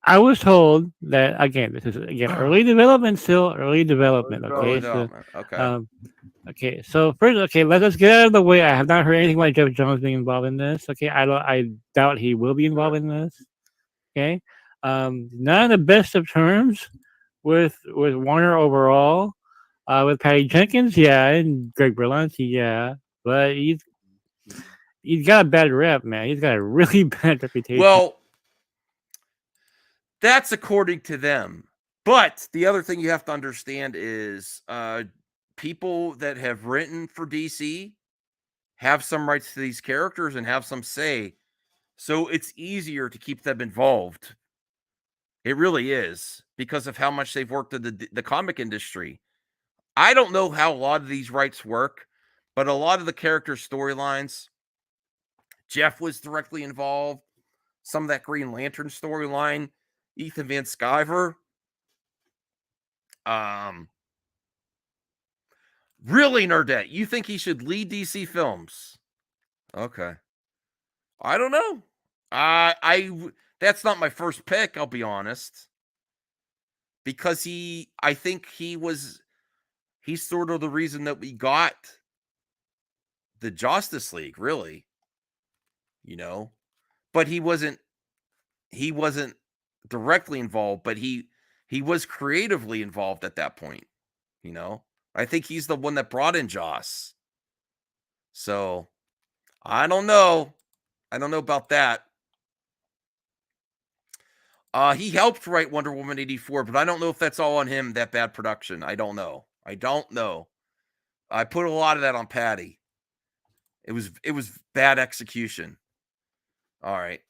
I was told that this is early development still. Okay. Okay. So first, let us get out of the way. I have not heard anything about Jeff Johns being involved in this. Okay. I doubt he will be involved in this. Okay. Not in the best of terms with Warner overall. With Patty Jenkins, yeah, and Greg Berlanti, yeah. But he's got a bad rep, man. He's got a really bad reputation. Well, that's according to them. But the other thing you have to understand is people that have written for DC have some rights to these characters and have some say. So it's easier to keep them involved. It really is because of how much they've worked in the comic industry. I don't know how a lot of these rights work, but a lot of the character storylines, Jeff was directly involved. Some of that Green Lantern storyline, Ethan Van Sciver. Really, Nerdette, you think he should lead DC Films? Okay. I don't know. That's not my first pick, I'll be honest. Because I think he's sort of the reason that we got the Justice League, really. You know, but he wasn't directly involved, but he was creatively involved at that point. You know, I think he's the one that brought in Joss. So I don't know. I don't know about that. He helped write Wonder Woman 84, but I don't know if that's all on him, that bad production. I don't know. I put a lot of that on Patty. It was bad execution. All right.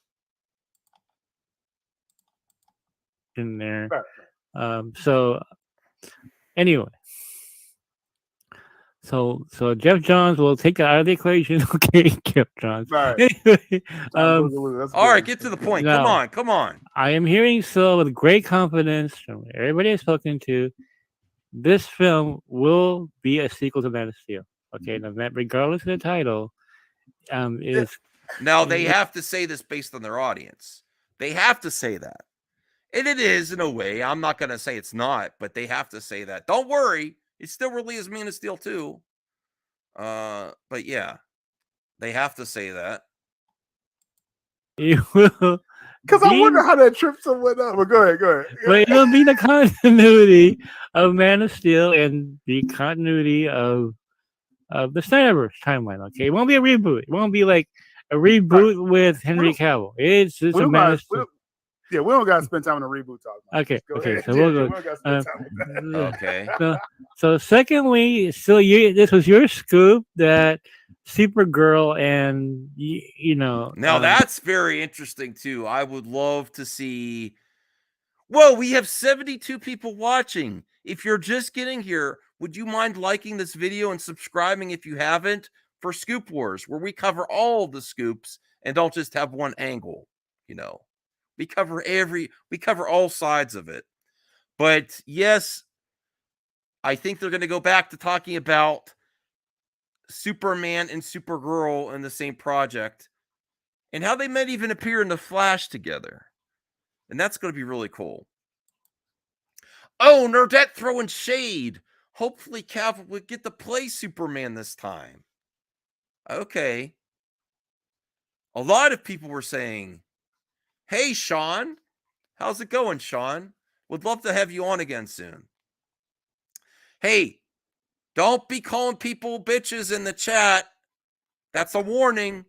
In there. So anyway. So Jeff Johns will take it out of the equation. Okay, Jeff Johns. Anyway, all right, get to the point. now, Come on. I am hearing still with great confidence from everybody I've spoken to, this film will be a sequel to Man of Steel. Okay, now that regardless of the title, is now they have to say this based on their audience. They have to say that. And it is in a way. I'm not gonna say it's not, but they have to say that. Don't worry. It still really is Man of Steel 2. But yeah, they have to say that. You will. Because I wonder how that trip someone up. But go ahead. But it'll be the continuity of Man of Steel and the continuity of the Snyderverse timeline. Okay, it won't be a reboot. It won't be like a reboot with Henry Cavill. It's a Man of Steel. Yeah, we don't got to spend time on a reboot talk. Okay, so we'll go. Okay. So secondly, still, this was your scoop that Supergirl and you know. Now that's very interesting too. I would love to see. Whoa, we have 72 people watching. If you're just getting here, would you mind liking this video and subscribing if you haven't for Scoop Wars, where we cover all the scoops and don't just have one angle, you know. We cover all sides of it. But yes, I think they're going to go back to talking about Superman and Supergirl in the same project and how they might even appear in the Flash together. And that's going to be really cool. Oh, Nerdette throwing shade. Hopefully Cavill would get to play Superman this time. Okay. A lot of people were saying, hey, Sean. How's it going, Sean? Would love to have you on again soon. Hey, don't be calling people bitches in the chat. That's a warning.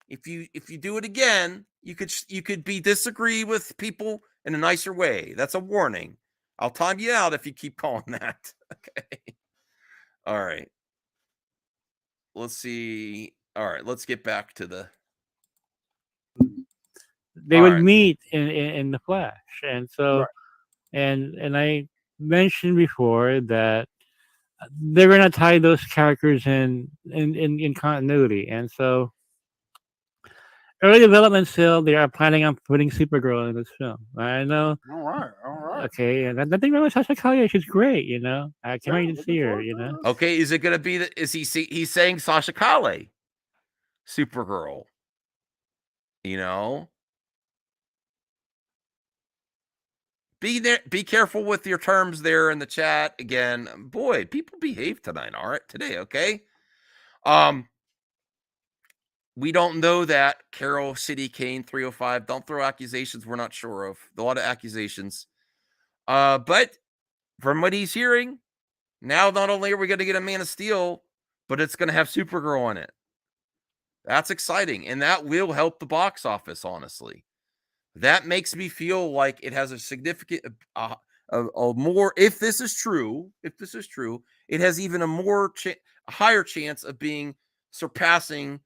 If you do it again, you could disagree with people in a nicer way. That's a warning. I'll time you out if you keep calling that. Okay. All right. Let's see. All right, let's get back to the. They would meet in the Flash, and so, and I mentioned before that they're going to tie those characters in continuity, and so early development still they are planning on putting Supergirl in this film. I know. All right. Okay, and I think about Sasha Calle, she's great. You know, I can't wait to see her. You know. Okay, is it going to be? Is he's saying Sasha Calle, Supergirl? You know. Be careful with your terms there in the chat. Again, boy, people behave tonight. All right, today, okay. We don't know that. Carol City Kane 305. Don't throw accusations we're not sure of. A lot of accusations. But from what he's hearing, now not only are we going to get a Man of Steel, but it's going to have Supergirl in it. That's exciting, and that will help the box office, honestly. That makes me feel like it has a significant, more. If this is true, it has even a higher chance of being surpassing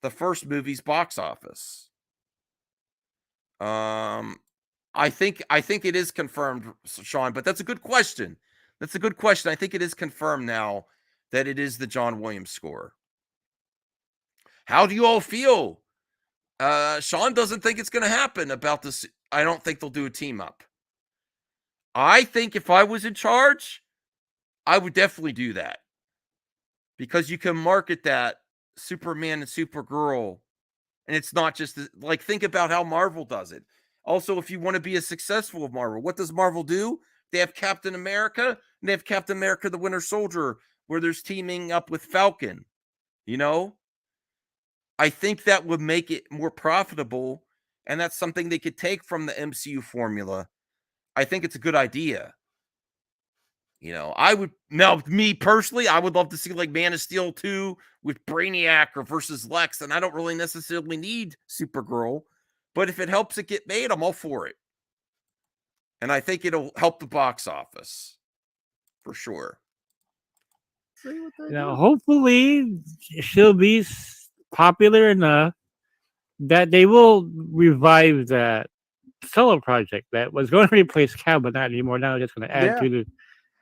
the first movie's box office. I think it is confirmed, Sean. But that's a good question. I think it is confirmed now that it is the John Williams score. How do you all feel? Sean doesn't think it's going to happen about this. I don't think they'll do a team up. I think if I was in charge, I would definitely do that. Because you can market that Superman and Supergirl. And it's not just like, think about how Marvel does it. Also, if you want to be as successful as Marvel, what does Marvel do? They have Captain America, and they have Captain America the Winter Soldier, where there's teaming up with Falcon. You know, I think that would make it more profitable, and that's something they could take from the MCU formula. I think it's a good idea. You know, me personally, I would love to see like Man of Steel 2 with Brainiac or versus Lex, and I don't really necessarily need Supergirl, but if it helps it get made, I'm all for it. And I think it'll help the box office for sure. Now, hopefully, she'll be popular enough that they will revive that solo project that was going to replace Cal, but not anymore. Now it's just going to add to the,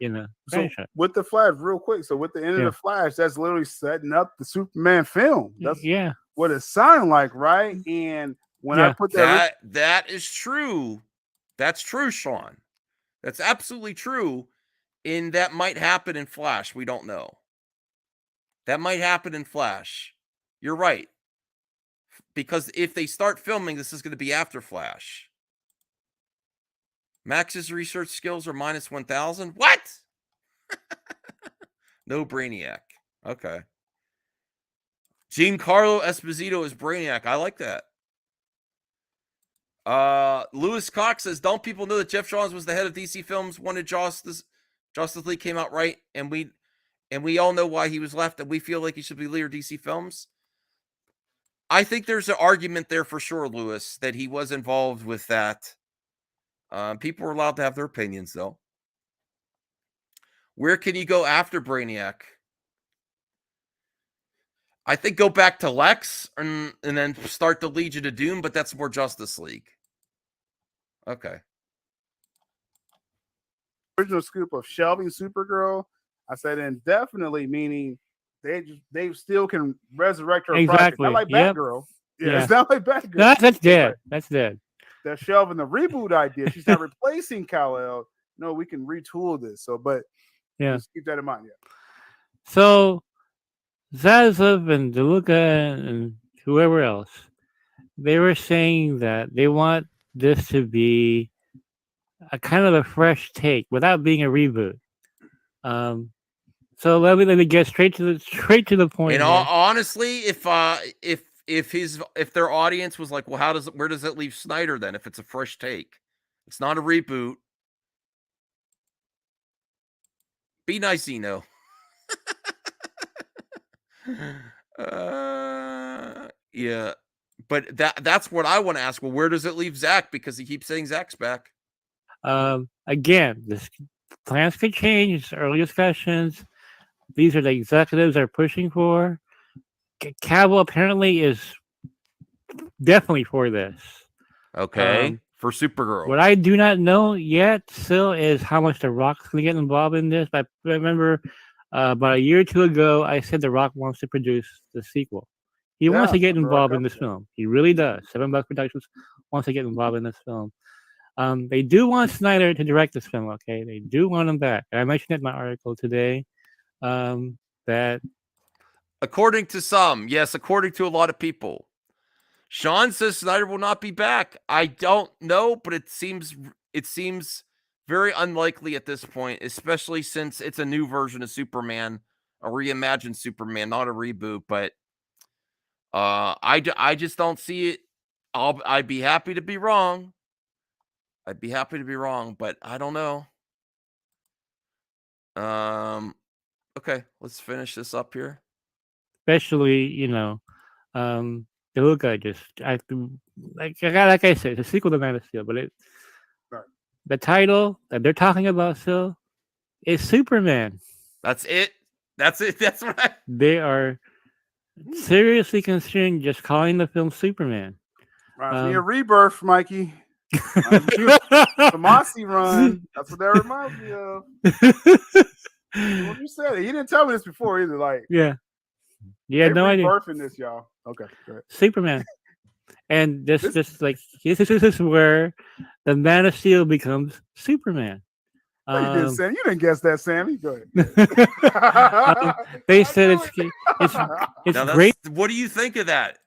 So franchise. with the Flash, real quick. So with the end of Yeah. the Flash, that's literally setting up the Superman film. That's Yeah. what it sounded like, right? And when I put that is true. That's true, Sean. That's absolutely true. And that might happen in Flash. We don't know. That might happen in Flash. You're right. Because if they start filming, this is going to be after Flash. Max's research skills are minus 1,000. What? No Brainiac. Okay. Giancarlo Esposito is Brainiac. I like that. Lewis Cox says, don't people know that Jeff Johns was the head of DC Films, wanted Justice League came out right, and we all know why he was left, and we feel like he should be leader of DC Films? I think there's an argument there for sure, Lewis, that he was involved with that. People are allowed to have their opinions, though. Where can you go after Brainiac? I think go back to Lex and then start the Legion of Doom, but that's more Justice League. Okay. original scoop of shelving Supergirl, I said indefinitely, meaning they still can resurrect her. Project. Not like Batgirl. Yeah, it's not like Batgirl. No, that's dead. That's dead. They're shelving the reboot idea. She's not replacing Kal-El. No, we can retool this. So, but just keep that in mind. Yeah. So Zaslav and DeLuca and whoever else, they were saying that they want this to be a kind of a fresh take without being a reboot. So let me get straight to the point. And honestly, if their audience was like, well, where does it leave Snyder then? If it's a fresh take, it's not a reboot. Be nice, Eno. Yeah, but that's what I want to ask. Well, where does it leave Zach? Because he keeps saying Zach's back. Again, this plans could change. It's early discussions. These are the executives are pushing for. Cavill apparently is definitely for this. Okay, for Supergirl. What I do not know yet still is how much The Rock's going to get involved in this. I remember about a year or two ago, I said The Rock wants to produce the sequel. He wants to get involved in this film. He really does. 7 Bucks Productions wants to get involved in this film. They do want Snyder to direct this film, okay? They do want him back. I mentioned it in my article today. That according to some, yes, according to a lot of people. Sean says Snyder will not be back. I don't know, but it seems very unlikely at this point, especially since it's a new version of Superman, a reimagined Superman, not a reboot. But I just don't see it. I'd be happy to be wrong. But I don't know. Okay, let's finish this up here. Especially, DeLuca like I said, it's a sequel to Man of Steel, but the title that they're talking about still is Superman. That's it. That's right. They are seriously considering just calling the film Superman. Reminds me of Rebirth, Mikey. The Mossy run. That's what that reminds me of. What you said it. You didn't tell me this before either. Like, yeah, no idea. Rebirthing this, y'all. Okay, good. Superman, and this is where the Man of Steel becomes Superman. No, you didn't, Sam. You didn't guess that, Sammy. Go ahead. They said it's now great. What do you think of that?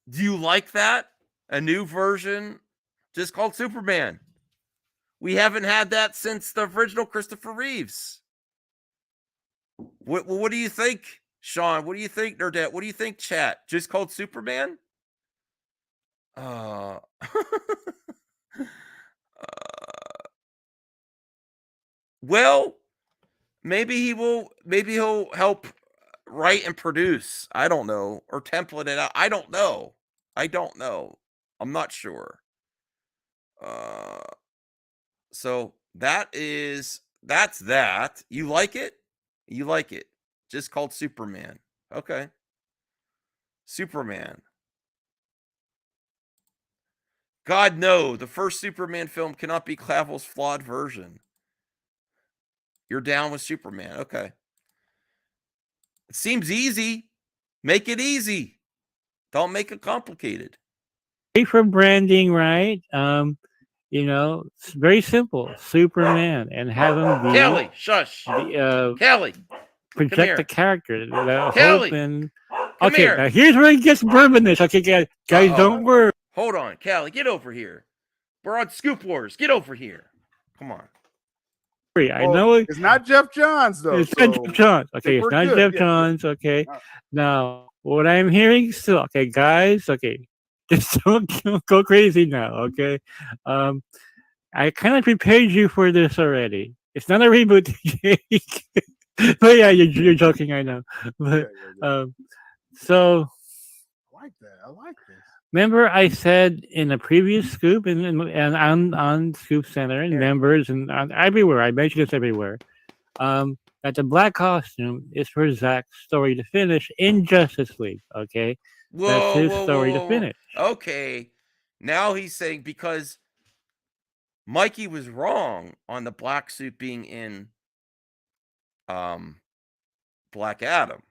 Do you like that? A new version just called Superman. We haven't had that since the original Christopher Reeves. What do you think? Sean, what do you think, Nerdette? What do you think, chat? Just called Superman? Well, maybe he'll help write and produce. I don't know. Or template it out. I don't know. I'm not sure. So that's that. You like it? You like it. Just called Superman. Okay. Superman. God, no. The first Superman film cannot be Cavill's flawed version. You're down with Superman. Okay. It seems easy. Make it easy. Don't make it complicated. Great for branding, right? It's very simple. Superman, and have him be Kelly, shush. Kelly, project the character. Kelly, Okay, here. now here's where it gets bourbonish. Okay, guys, don't worry. Hold on, Callie, get over here. We're on Scoop Wars. Get over here. Come on. I know it's not Jeff Johns though. It's not Jeff Johns. Okay, it's not Jeff Johns. Okay. Now, what I'm hearing still, okay, guys, okay, just don't go crazy now, okay? I kind of prepared you for this already. It's not a reboot, Jake. But yeah, you're joking, I know. But so I like that. I like this. remember I said in a previous scoop and on Scoop Center and members and everywhere, I mentioned this everywhere, that the black costume is for Zack's story to finish in Justice League. Okay, that's his story to finish. Okay, now he's saying because Mikey was wrong on the black suit being in Black Adam.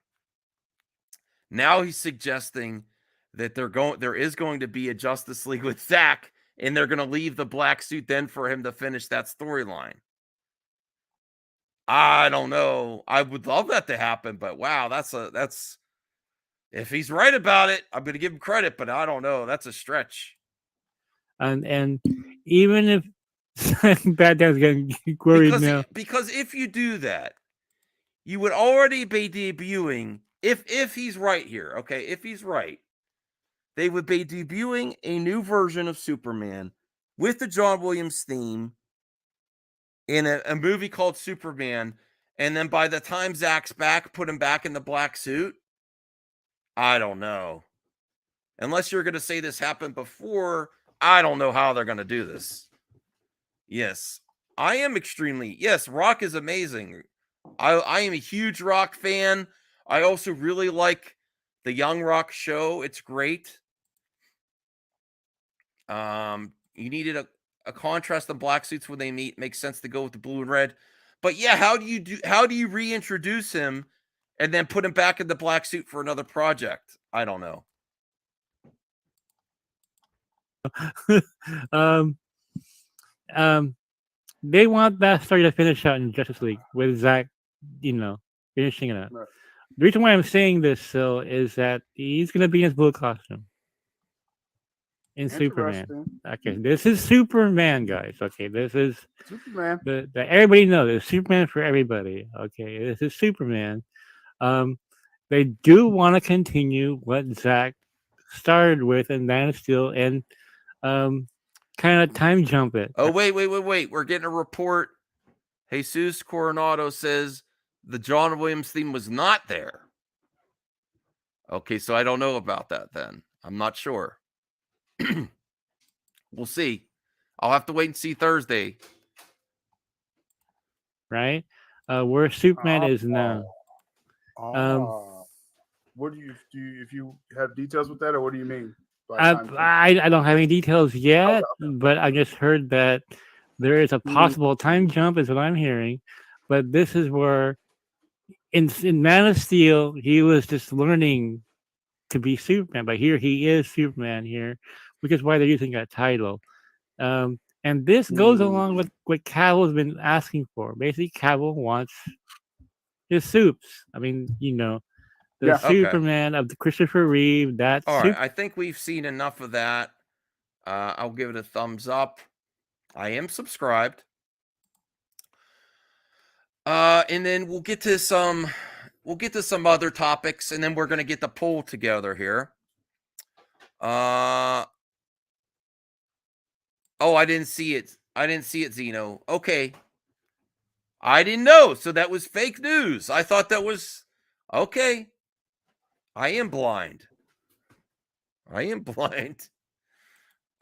Now he's suggesting that there is going to be a Justice League with Zack, and they're going to leave the black suit then for him to finish that storyline. I don't know. I would love that to happen, but wow, that's if he's right about it, I'm going to give him credit, but I don't know. That's a stretch. And even if Bad Dad's getting worried now, because if you do that, you would already be debuting. If he's right here, okay, if he's right, they would be debuting a new version of Superman with the John Williams theme in a movie called Superman, and then by the time Zack's back, put him back in the black suit. I don't know. Unless you're going to say this happened before, I don't know how they're going to do this. Yes, I am extremely. Yes, Rock is amazing. I am a huge Rock fan. I also really like the Young Rock show. It's great. You needed a contrast of black suits when they meet. Makes sense to go with the blue and red. But yeah, how do you reintroduce him and then put him back in the black suit for another project? I don't know. They want that story to finish out in Justice League with Zack, finishing it up. Right. The reason why I'm saying this, Phil, is that he's going to be in his blue costume in Superman. Okay, this is Superman, guys. Okay, this is Superman. Everybody knows it's Superman for everybody. Okay, this is Superman. They do want to continue what Zack started with in Man of Steel and kind of time jump it. Oh, wait. We're getting a report. Jesus Coronado says the John Williams theme was not there. Okay, so I don't know about that then. I'm not sure. We'll see. I'll have to wait and see Thursday. Right? Where Superman is now. What do you if you have details with that, or what do you mean? I don't have any details yet, but I just heard that there is a possible time jump, is what I'm hearing. But this is where in Man of Steel, he was just learning to be Superman, but here he is Superman here, which is why they're using that title. And this goes along with what Cavill's been asking for. Basically, Cavill wants his soups. I mean, the Superman of the Christopher Reeve. That's all right. I think we've seen enough of that. I'll give it a thumbs up. I am subscribed. And then we'll get to some we'll get to some other topics, and then we're going to get the poll together here. Oh, I didn't see it. I didn't see it, Zeno. Okay. I didn't know. So that was fake news. I thought that was okay. I am blind. I am blind.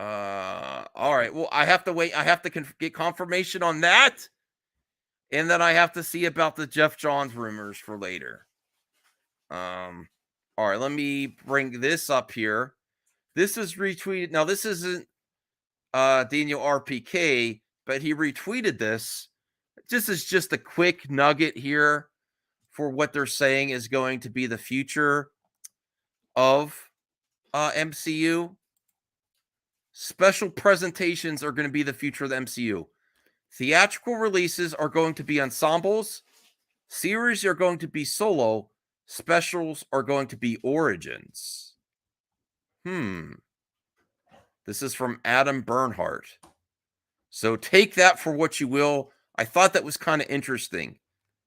All right. Well, I have to wait. I have to get confirmation on that. And then I have to see about the Jeff Johns rumors for later. All right, let me bring this up here. This is retweeted. Now, this isn't Daniel RPK, but he retweeted this. This is just a quick nugget here for what they're saying is going to be the future of MCU. Special presentations are going to be the future of the MCU. Theatrical releases are going to be ensembles. Series are going to be solo. Specials are going to be origins. This is from Adam Bernhardt. So take that for what you will. I thought that was kind of interesting.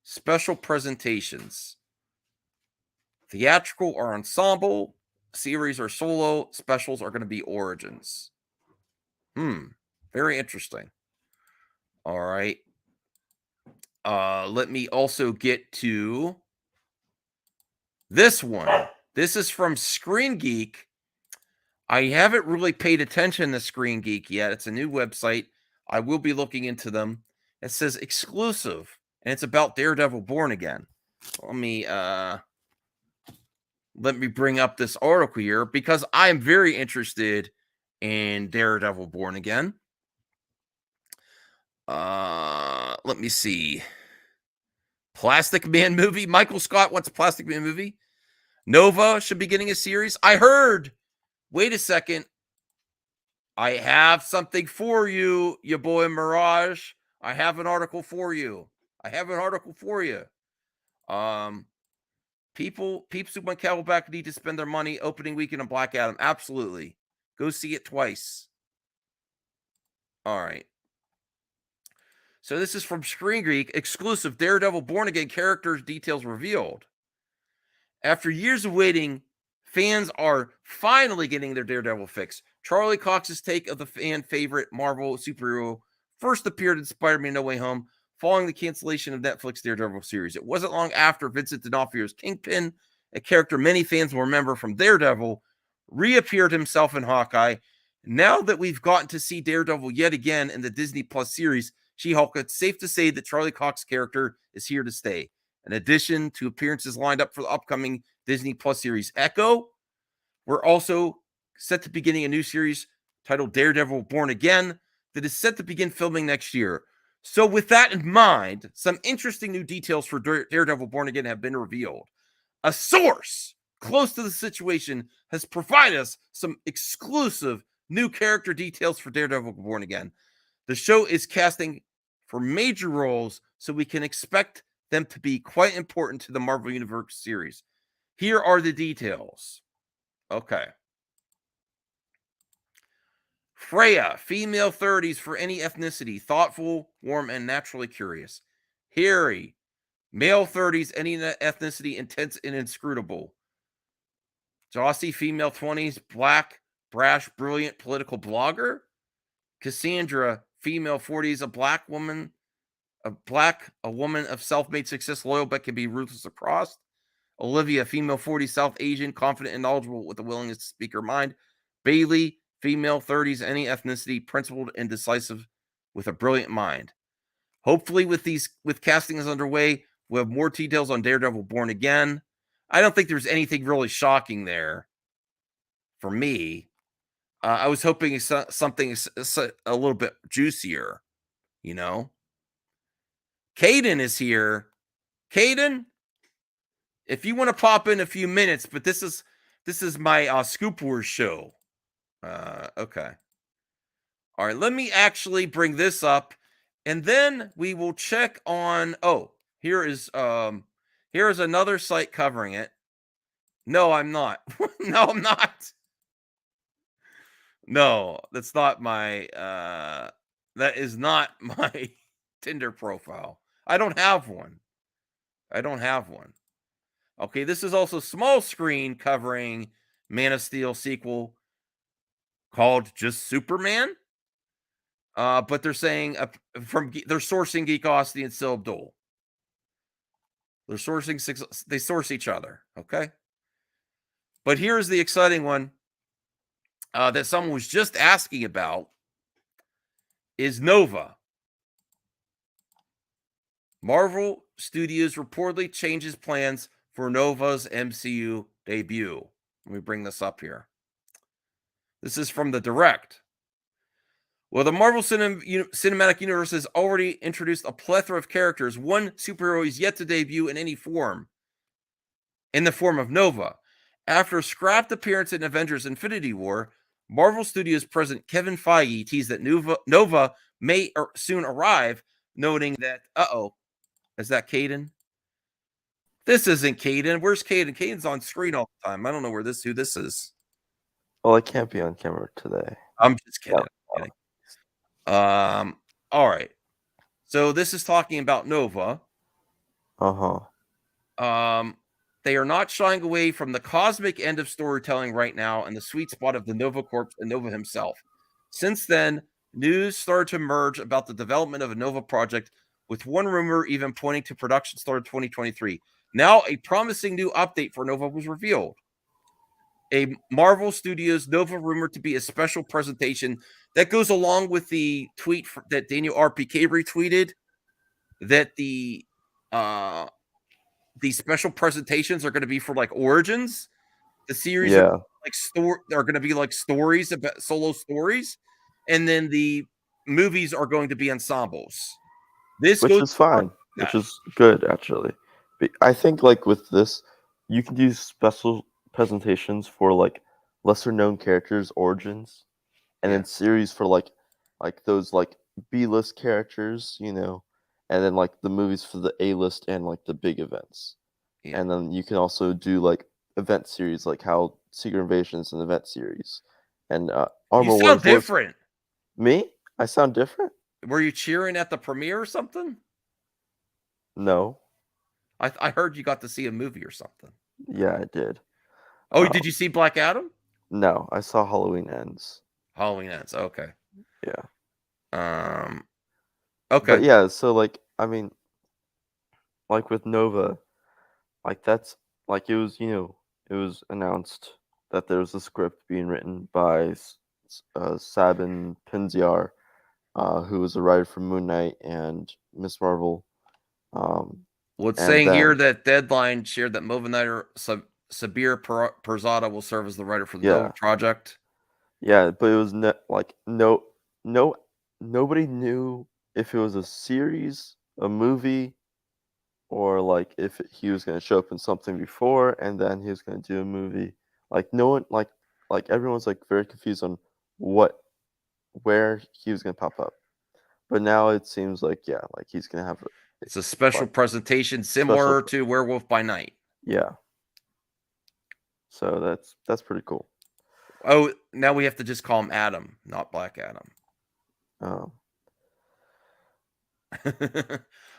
Special presentations. Theatrical or ensemble. Series or solo. Specials are going to be origins. Very interesting. All right. Let me also get to this one. This is from Screen Geek. I haven't really paid attention to Screen Geek yet. It's a new website. I will be looking into them. It says exclusive, and it's about Daredevil Born Again. Let me bring up this article here because I'm very interested in Daredevil Born Again. Let me see. Plastic Man movie. Michael Scott wants a Plastic Man movie. Nova should be getting a series. I heard. Wait a second. I have something for you, your boy Mirage. I have an article for you. Peeps who want Camelback need to spend their money opening weekend on Black Adam. Absolutely. Go see it twice. All right. So this is from Screen Geek. Exclusive Daredevil Born Again characters details revealed. After years of waiting, fans are finally getting their Daredevil fix. Charlie Cox's take of the fan favorite Marvel superhero first appeared in Spider-Man No Way Home following the cancellation of Netflix Daredevil series. It wasn't long after Vincent D'Onofrio's Kingpin, a character many fans will remember from Daredevil, reappeared himself in Hawkeye. Now that we've gotten to see Daredevil yet again in the Disney Plus series, She-Hulk, it's safe to say that Charlie Cox's character is here to stay. In addition to appearances lined up for the upcoming Disney Plus series Echo, we're also set to beginning a new series titled Daredevil Born Again that is set to begin filming next year. So with that in mind, some interesting new details for Daredevil Born Again have been revealed. A source close to the situation has provided us some exclusive new character details for Daredevil Born Again. The show is casting for major roles, so we can expect them to be quite important to the Marvel Universe series. Here are the details. Okay. Freya, female 30s for any ethnicity, thoughtful, warm, and naturally curious. Harry, male 30s, any ethnicity, intense and inscrutable. Jossie, female 20s, black, brash, brilliant political blogger. Cassandra, female 40s, a woman of self-made success, loyal but can be ruthless across. Olivia, female 40s, South Asian, confident and knowledgeable with a willingness to speak her mind. Bailey, female 30s, any ethnicity, principled and decisive with a brilliant mind. Hopefully with castings underway, we'll have more details on Daredevil Born Again. I don't think there's anything really shocking there for me. I was hoping something a little bit juicier, you know. Caden is here. Caden, if you want to pop in a few minutes, but this is my Scoop Wars show. Okay. All right, let me actually bring this up, and then we will check on. Oh, here is another site covering it. No, I'm not. No, I'm not. No, that's not my. That is not my Tinder profile. I don't have one. Okay, this is also small screen covering Man of Steel sequel called just Superman. But they're saying they're sourcing Geekosity and Sil Abdul. They're sourcing they source each other. Okay. But here's the exciting one that someone was just asking about is Nova. Marvel Studios reportedly changes plans for Nova's MCU debut. Let me bring this up here. This is from the Direct. Well, the Marvel Cinematic Universe has already introduced a plethora of characters. One superhero is yet to debut in any form, in the form of Nova. After a scrapped appearance in Avengers Infinity War, Marvel Studios president Kevin Feige teased that Nova may soon arrive, noting that, is that Caden? This isn't Caden. Where's Caden? Caden's on screen all the time. I don't know who this is. Well, I can't be on camera today. I'm just kidding. All right. So this is talking about Nova. They are not shying away from the cosmic end of storytelling right now and the sweet spot of the Nova Corps and Nova himself. Since then, news started to emerge about the development of a Nova project, with one rumor even pointing to production start of 2023. Now, a promising new update for Nova was revealed. A Marvel Studios Nova rumored to be a special presentation that goes along with the tweet that Daniel RPK retweeted, that the special presentations are going to be for like Origins. The series are going to be like stories about solo stories, and then the movies are going to be ensembles. Which is fine, which is good actually. I think like with this, you can do special presentations for like lesser known characters' origins, and then series for like those like B-list characters, you know, and then like the movies for the A-list and like the big events. And then you can also do like event series, like how Secret Invasion is an event series, and Armor You sound different. Me? I sound different? Were you cheering at the premiere or something? No. I heard you got to see a movie or something. Yeah, I did. Oh, did you see Black Adam? No, I saw Halloween Ends. Halloween Ends. Okay. Yeah. Okay. But yeah, so like I mean, like with Nova, like that's like it was, you know, it was announced that there was a script being written by Sabin Pinziar, who was a writer for Moon Knight and Miss Marvel. Well, it's saying here that Deadline shared that Movie Nighter Sabir Perzada will serve as the writer for the Nova project. Yeah, but it was nobody knew if it was a series, a movie, or like if he was going to show up in something before and then he was going to do a movie. Like no one, like everyone's like very confused on where he was going to pop up. But now it seems like like he's going to have. It's a special presentation similar to Werewolf by Night. Yeah. So that's pretty cool. Oh, now we have to just call him Adam, not Black Adam. Oh.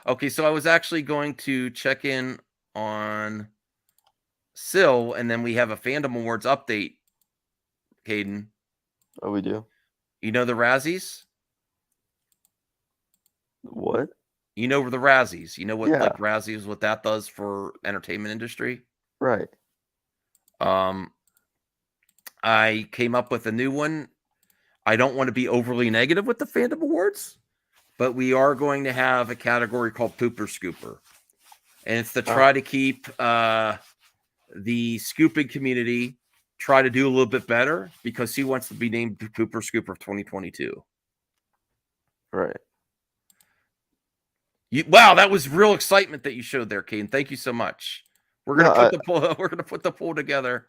Okay, so I was actually going to check in on Sil, and then we have a Fandom Awards update, Caden. Oh, we do? You know the Razzies? What? You know the Razzies. You know what like Razzies, what that does for entertainment industry? Right. I came up with a new one. I don't want to be overly negative with the Fandom Awards, but we are going to have a category called Pooper Scooper. And it's to try to keep the scooping community try to do a little bit better because he wants to be named Pooper Scooper of 2022. Right. Wow, that was real excitement that you showed there, Kane. Thank you so much. We're gonna put the poll together.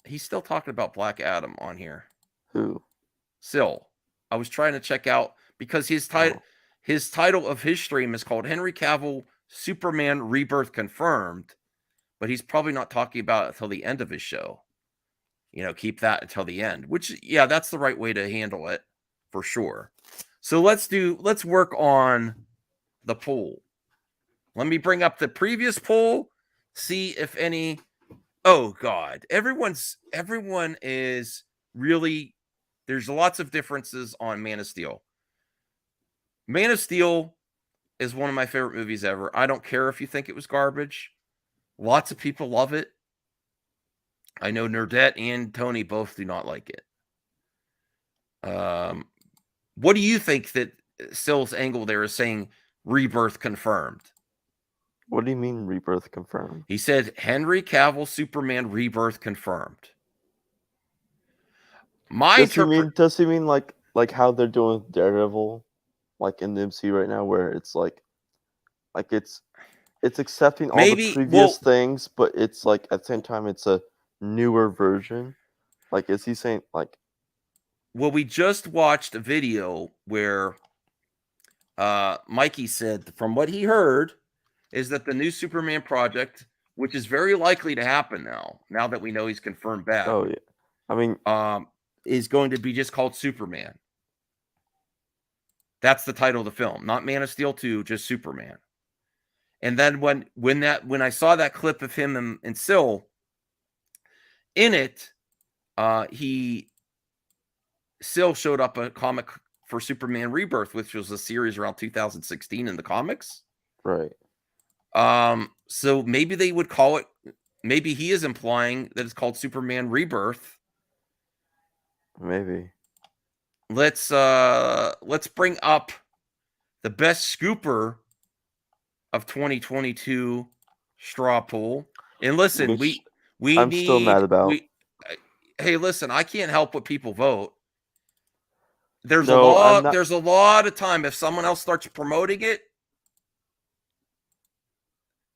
He's still talking about Black Adam on here. Who? Sil. I was trying to check out because his title of his stream is called Henry Cavill Superman Rebirth Confirmed, but he's probably not talking about it until the end of his show. You know, keep that until the end, which that's the right way to handle it for sure. So let's work on the poll. Let me bring up the previous poll. See if any. Oh God, everyone is really. There's lots of differences on Man of Steel. Man of Steel is one of my favorite movies ever. I don't care if you think it was garbage. Lots of people love it. I know Nerdette and Tony both do not like it. What do you think that Still's angle there is saying Rebirth confirmed? What do you mean Rebirth confirmed? He said Henry Cavill Superman Rebirth confirmed. Does he mean like how they're doing with Daredevil, like in the MC right now, where it's like it's accepting all the previous things, but it's like at the same time it's a newer version. Like, is he saying like? Well, we just watched a video where Mikey said from what he heard is that the new Superman project, which is very likely to happen now that we know he's confirmed back. Oh yeah, I mean, is going to be just called Superman. That's the title of the film, not Man of Steel 2, just Superman. And then when I saw that clip of him and Sil in it, Sil showed up a comic for Superman Rebirth, which was a series around 2016 in the comics. Right. So maybe they would call it. Maybe he is implying that it's called Superman Rebirth. Maybe. Let's bring up the best scooper of 2022 straw poll. And listen, I'm still mad about. Hey, listen, I can't help what people vote. There's No, there's a lot of time if someone else starts promoting it.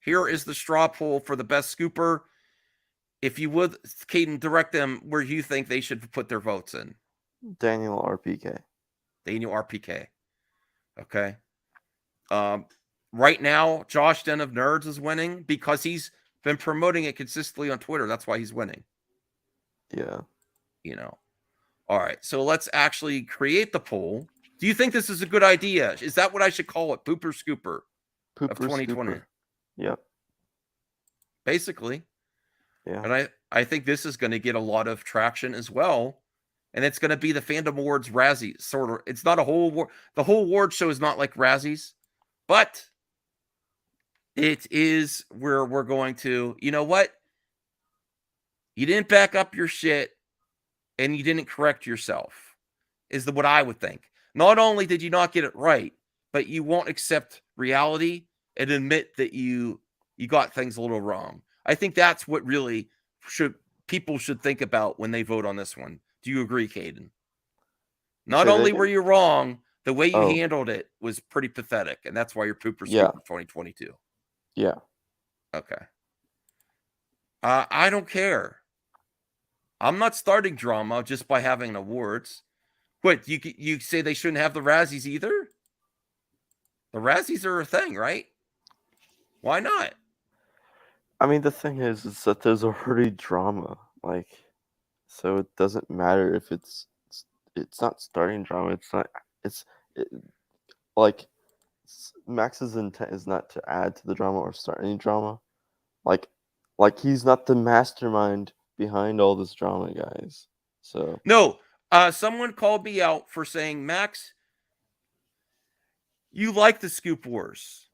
Here is the straw poll for the best scooper. If you would, Caden, direct them where you think they should put their votes in. Daniel RPK. Daniel RPK. Okay. Right now, Josh Den of Nerds is winning because he's been promoting it consistently on Twitter. That's why he's winning. Yeah. You know. All right. So let's actually create the poll. Do you think this is a good idea? Is that what I should call it? Pooper Scooper of 2020. Scooper. Yep. Basically. Yeah. And I think this is going to get a lot of traction as well. And it's going to be the Fandom Awards Razzies, sort of. It's not a whole award. The whole award show is not like Razzies, but it is where we're going to, you know what? You didn't back up your shit and you didn't correct yourself, is what I would think. Not only did you not get it right, but you won't accept reality and admit that you got things a little wrong. I think that's what really people should think about when they vote on this one. Do you agree, Caden? Not only were you wrong, the way you handled it was pretty pathetic, and that's why you're Pooper Scooper 2022. Yeah. Okay. I don't care. I'm not starting drama just by having awards. What, you say they shouldn't have the Razzies either? The Razzies are a thing, right? Why not? I mean, the thing is that there's already drama, like, so it doesn't matter if it's not starting drama. Max's intent is not to add to the drama or start any drama. Like he's not the mastermind behind all this drama, guys. So no, someone called me out for saying, Max, you like the Scoop Wars.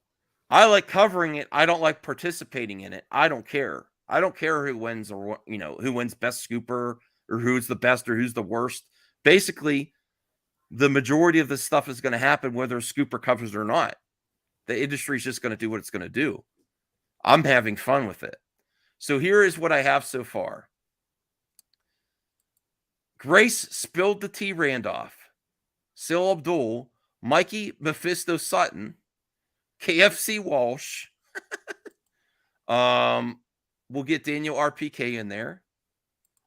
I like covering it. I don't like participating in it. I don't care. I don't care who wins or who wins best scooper or who's the best or who's the worst. Basically, the majority of this stuff is going to happen whether a scooper covers it or not. The industry is just going to do what it's going to do. I'm having fun with it. So here is what I have so far. Grace spilled the tea Randolph. Sil Abdul, Mikey Mephisto Sutton, KFC Walsh. We'll get Daniel RPK in there.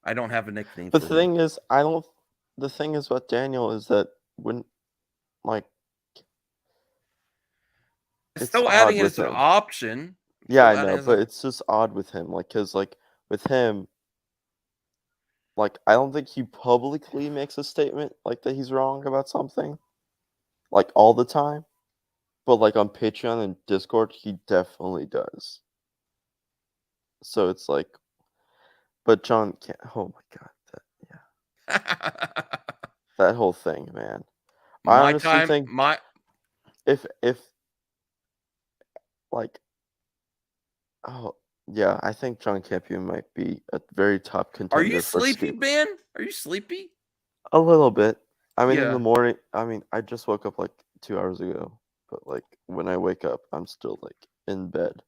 I don't have a nickname. The thing is, the thing is with Daniel is that when, it's still adding it as an option. Yeah, I know, but it's just odd with him, because with him, I don't think he publicly makes a statement that he's wrong about something, all the time. but like on Patreon and Discord, he definitely does. So it's like, but John can't. Oh my god, that whole thing, man. I honestly think if like, oh yeah, I think John Campion might be a very top contender. Are you for sleepy, Scoop. Ben? Are you sleepy? A little bit. I mean, in Yeah. the morning. I mean, I just woke up like 2 hours ago, but like when I wake up, I'm still like in bed.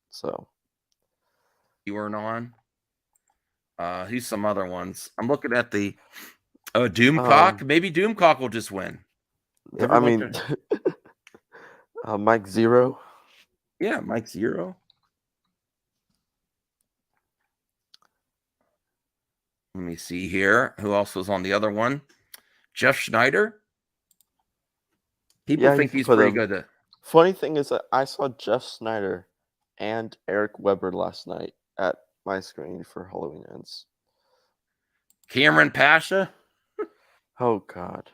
So You weren't on. Who's some other ones? I'm looking at the Doomcock. Maybe Doomcock will just win. I mean, Mike Zero. Yeah, Mike Zero. Let me see here. Who else was on the other one? Jeff Schneider. People Yeah, think you he's put pretty him. good. Funny thing is that I saw Jeff Snyder and Eric Weber last night at my screen for Halloween Ends. Cameron Pasha. Oh God.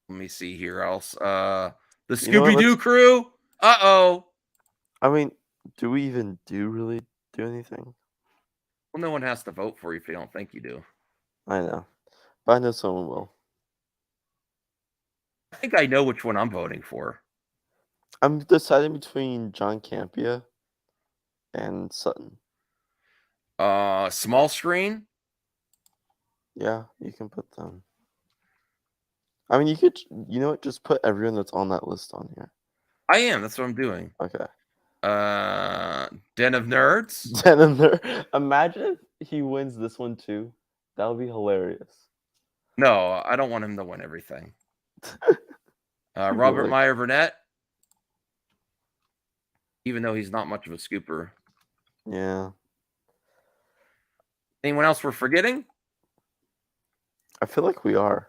Let me see here else. The You know what, Scooby-Doo let's- crew. Uh-oh. I mean, do we even really do anything? Well, no one has to vote for you if you don't think you do. I know, but I know someone will. I think I know which one I'm voting for. I'm deciding between John Campia and Sutton. Small screen. Yeah, you can put them. I mean, you could, you know what? Just put everyone that's on that list on here. I am. That's what I'm doing. Okay. Den of Nerds. Den of Nerds. Imagine if he wins this one too. That would be hilarious. No, I don't want him to win everything. Robert like- Meyer Burnett. Even though he's not much of a scooper. Yeah. Anyone else we're forgetting? I feel like we are.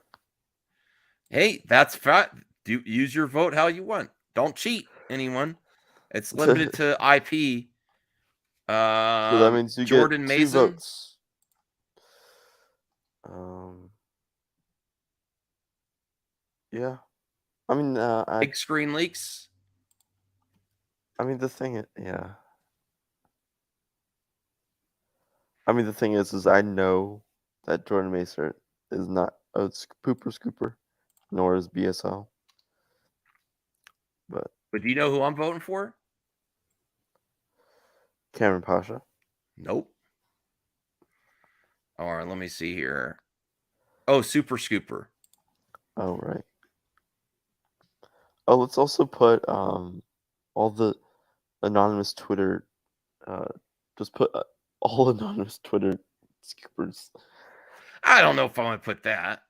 Hey, that's fat. Do use your vote how you want. Don't cheat, anyone. It's limited to IP. So that means you Jordan get 2 Mason. votes. Yeah. I mean, Big Screen Leaks. I mean, the thing is, yeah. I mean, the thing is I know that Jordan Mason is not a pooper scooper, nor is BSL. But do you know who I'm voting for? Cameron Pasha. Nope. All right, let me see here. Oh, Super Scooper. Oh, right. Oh, let's also put all the anonymous Twitter. Just put all anonymous Twitter scoopers. I don't know if I want to put that.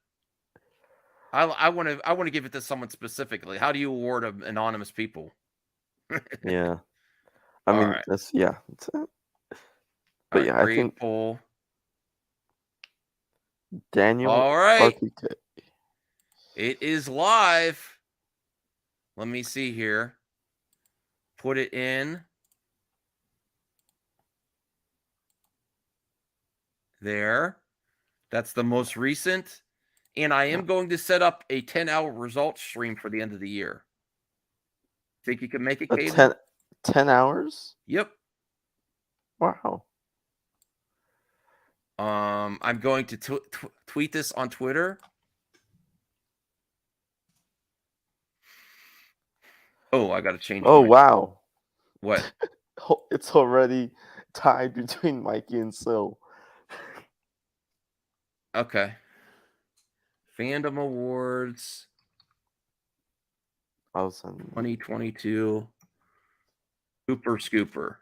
I want to give it to someone specifically. How do you award anonymous people? Yeah. I mean, right. that's yeah. But yeah, I think poll. Daniel. All right. RPK. It is live. Let me see here. Put it in. There. That's the most recent. And I am going to set up a 10-hour results stream for the end of the year. Think you can make it, A Caden? 10 hours? Yep. Wow. I'm going to tweet this on Twitter. Oh, I got to change. Oh, wow. What? It's already tied between Mikey and Sil. Okay. Fandom Awards 2022. Scooper Scooper.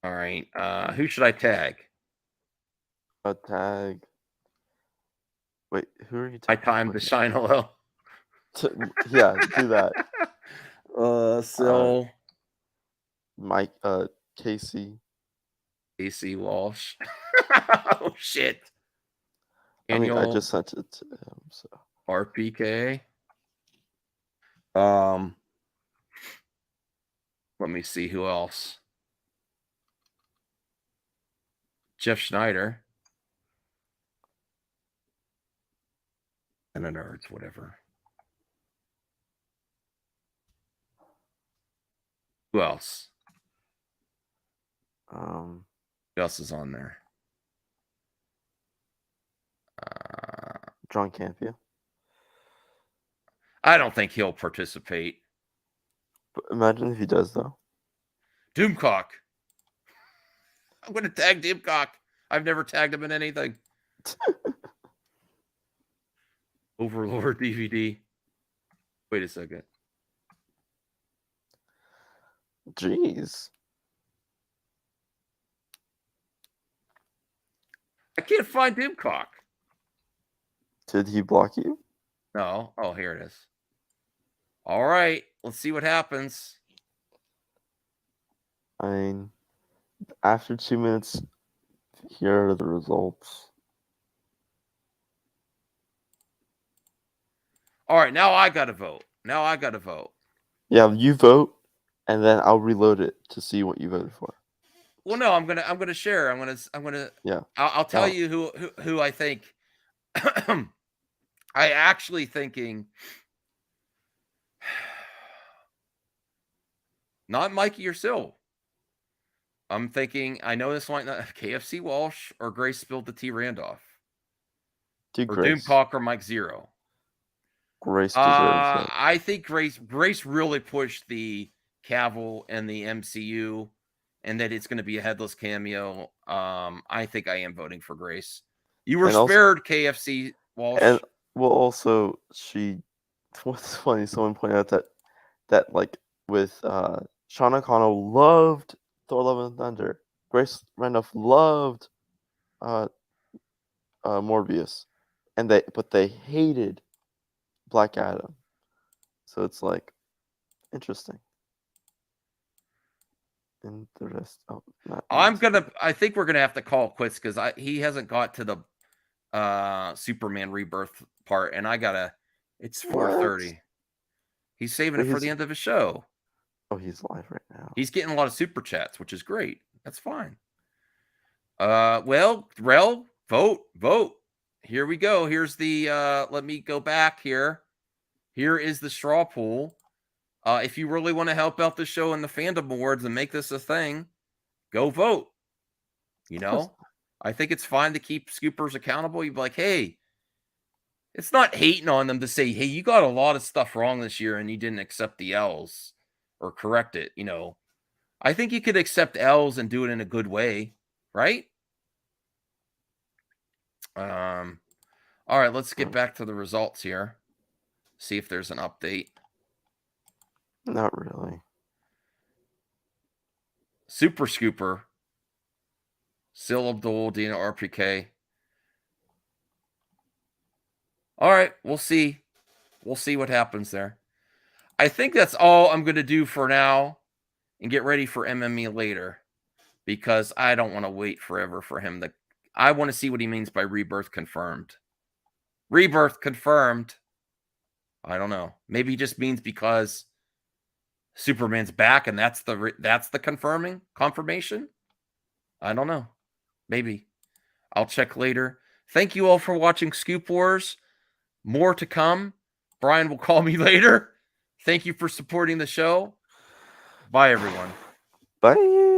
All right. Who should I tag? A tag. Wait, who are you My time to shine hello. Yeah, do that. So Mike, Casey. AC Walsh. Oh shit. I mean, I Annual just sent it to him. So RPK. Let me see who else. Jeff Schneider. And the nerds, whatever. Who else? Who else is on there? John Campia. I don't think he'll participate. But imagine if he does, though. Doomcock. I'm going to tag Doomcock. I've never tagged him in anything. Overlord DVD. Wait a second. Jeez. I can't find Doomcock. Did he block you? No. Oh, here it is. All right. Let's see what happens. I mean, after 2 minutes, here are the results. All right. Now I got to vote. Yeah, you vote, and then I'll reload it to see what you voted for. Well, no, I'm gonna share. I'm gonna. Yeah. I'll tell you who I think. I actually thinking. Not Mikey or Sil. I'm thinking. I know this might not KFC Walsh or Grace spilled the tea Randolph. Or Grace. Doomcock or Mike Zero. Grace deserves it. I think Grace really pushed the Cavill and the MCU, and that it's going to be a headless cameo. I think I am voting for Grace. You were spared, KFC Walsh. And well, also what's funny? Someone pointed out that like with Sean O'Connell loved Thor: Love and Thunder. Grace Randolph loved Morbius, but they hated Black Adam. So it's like interesting. And the rest, I think we're gonna have to call quits because he hasn't got to the Superman Rebirth part, and it's 4:30. He's saving it for the end of his show. Oh, he's live right now. He's getting a lot of super chats, which is great. That's fine. Well, Rel, vote. Here we go. Here's the let me go back here. Here is the straw poll. If you really want to help out the show in the Fandom Awards and make this a thing, go vote. You know, I think it's fine to keep scoopers accountable. You'd be like, hey, it's not hating on them to say, hey, you got a lot of stuff wrong this year and you didn't accept the L's or correct it. You know, I think you could accept L's and do it in a good way, right? All right, let's get back to the results here. See if there's an update. Not really. Super Scooper. Sil Abdul, Dina RPK. All right, we'll see. We'll see what happens there. I think that's all I'm going to do for now and get ready for MME later because I don't want to wait forever for him to. I want to see what he means by Rebirth confirmed. Rebirth confirmed. I don't know. Maybe he just means because Superman's back and that's the confirmation. I don't know. Maybe. I'll check later. Thank you all for watching Scoop Wars. More to come. Brian will call me later. Thank you for supporting the show. Bye, everyone. Bye.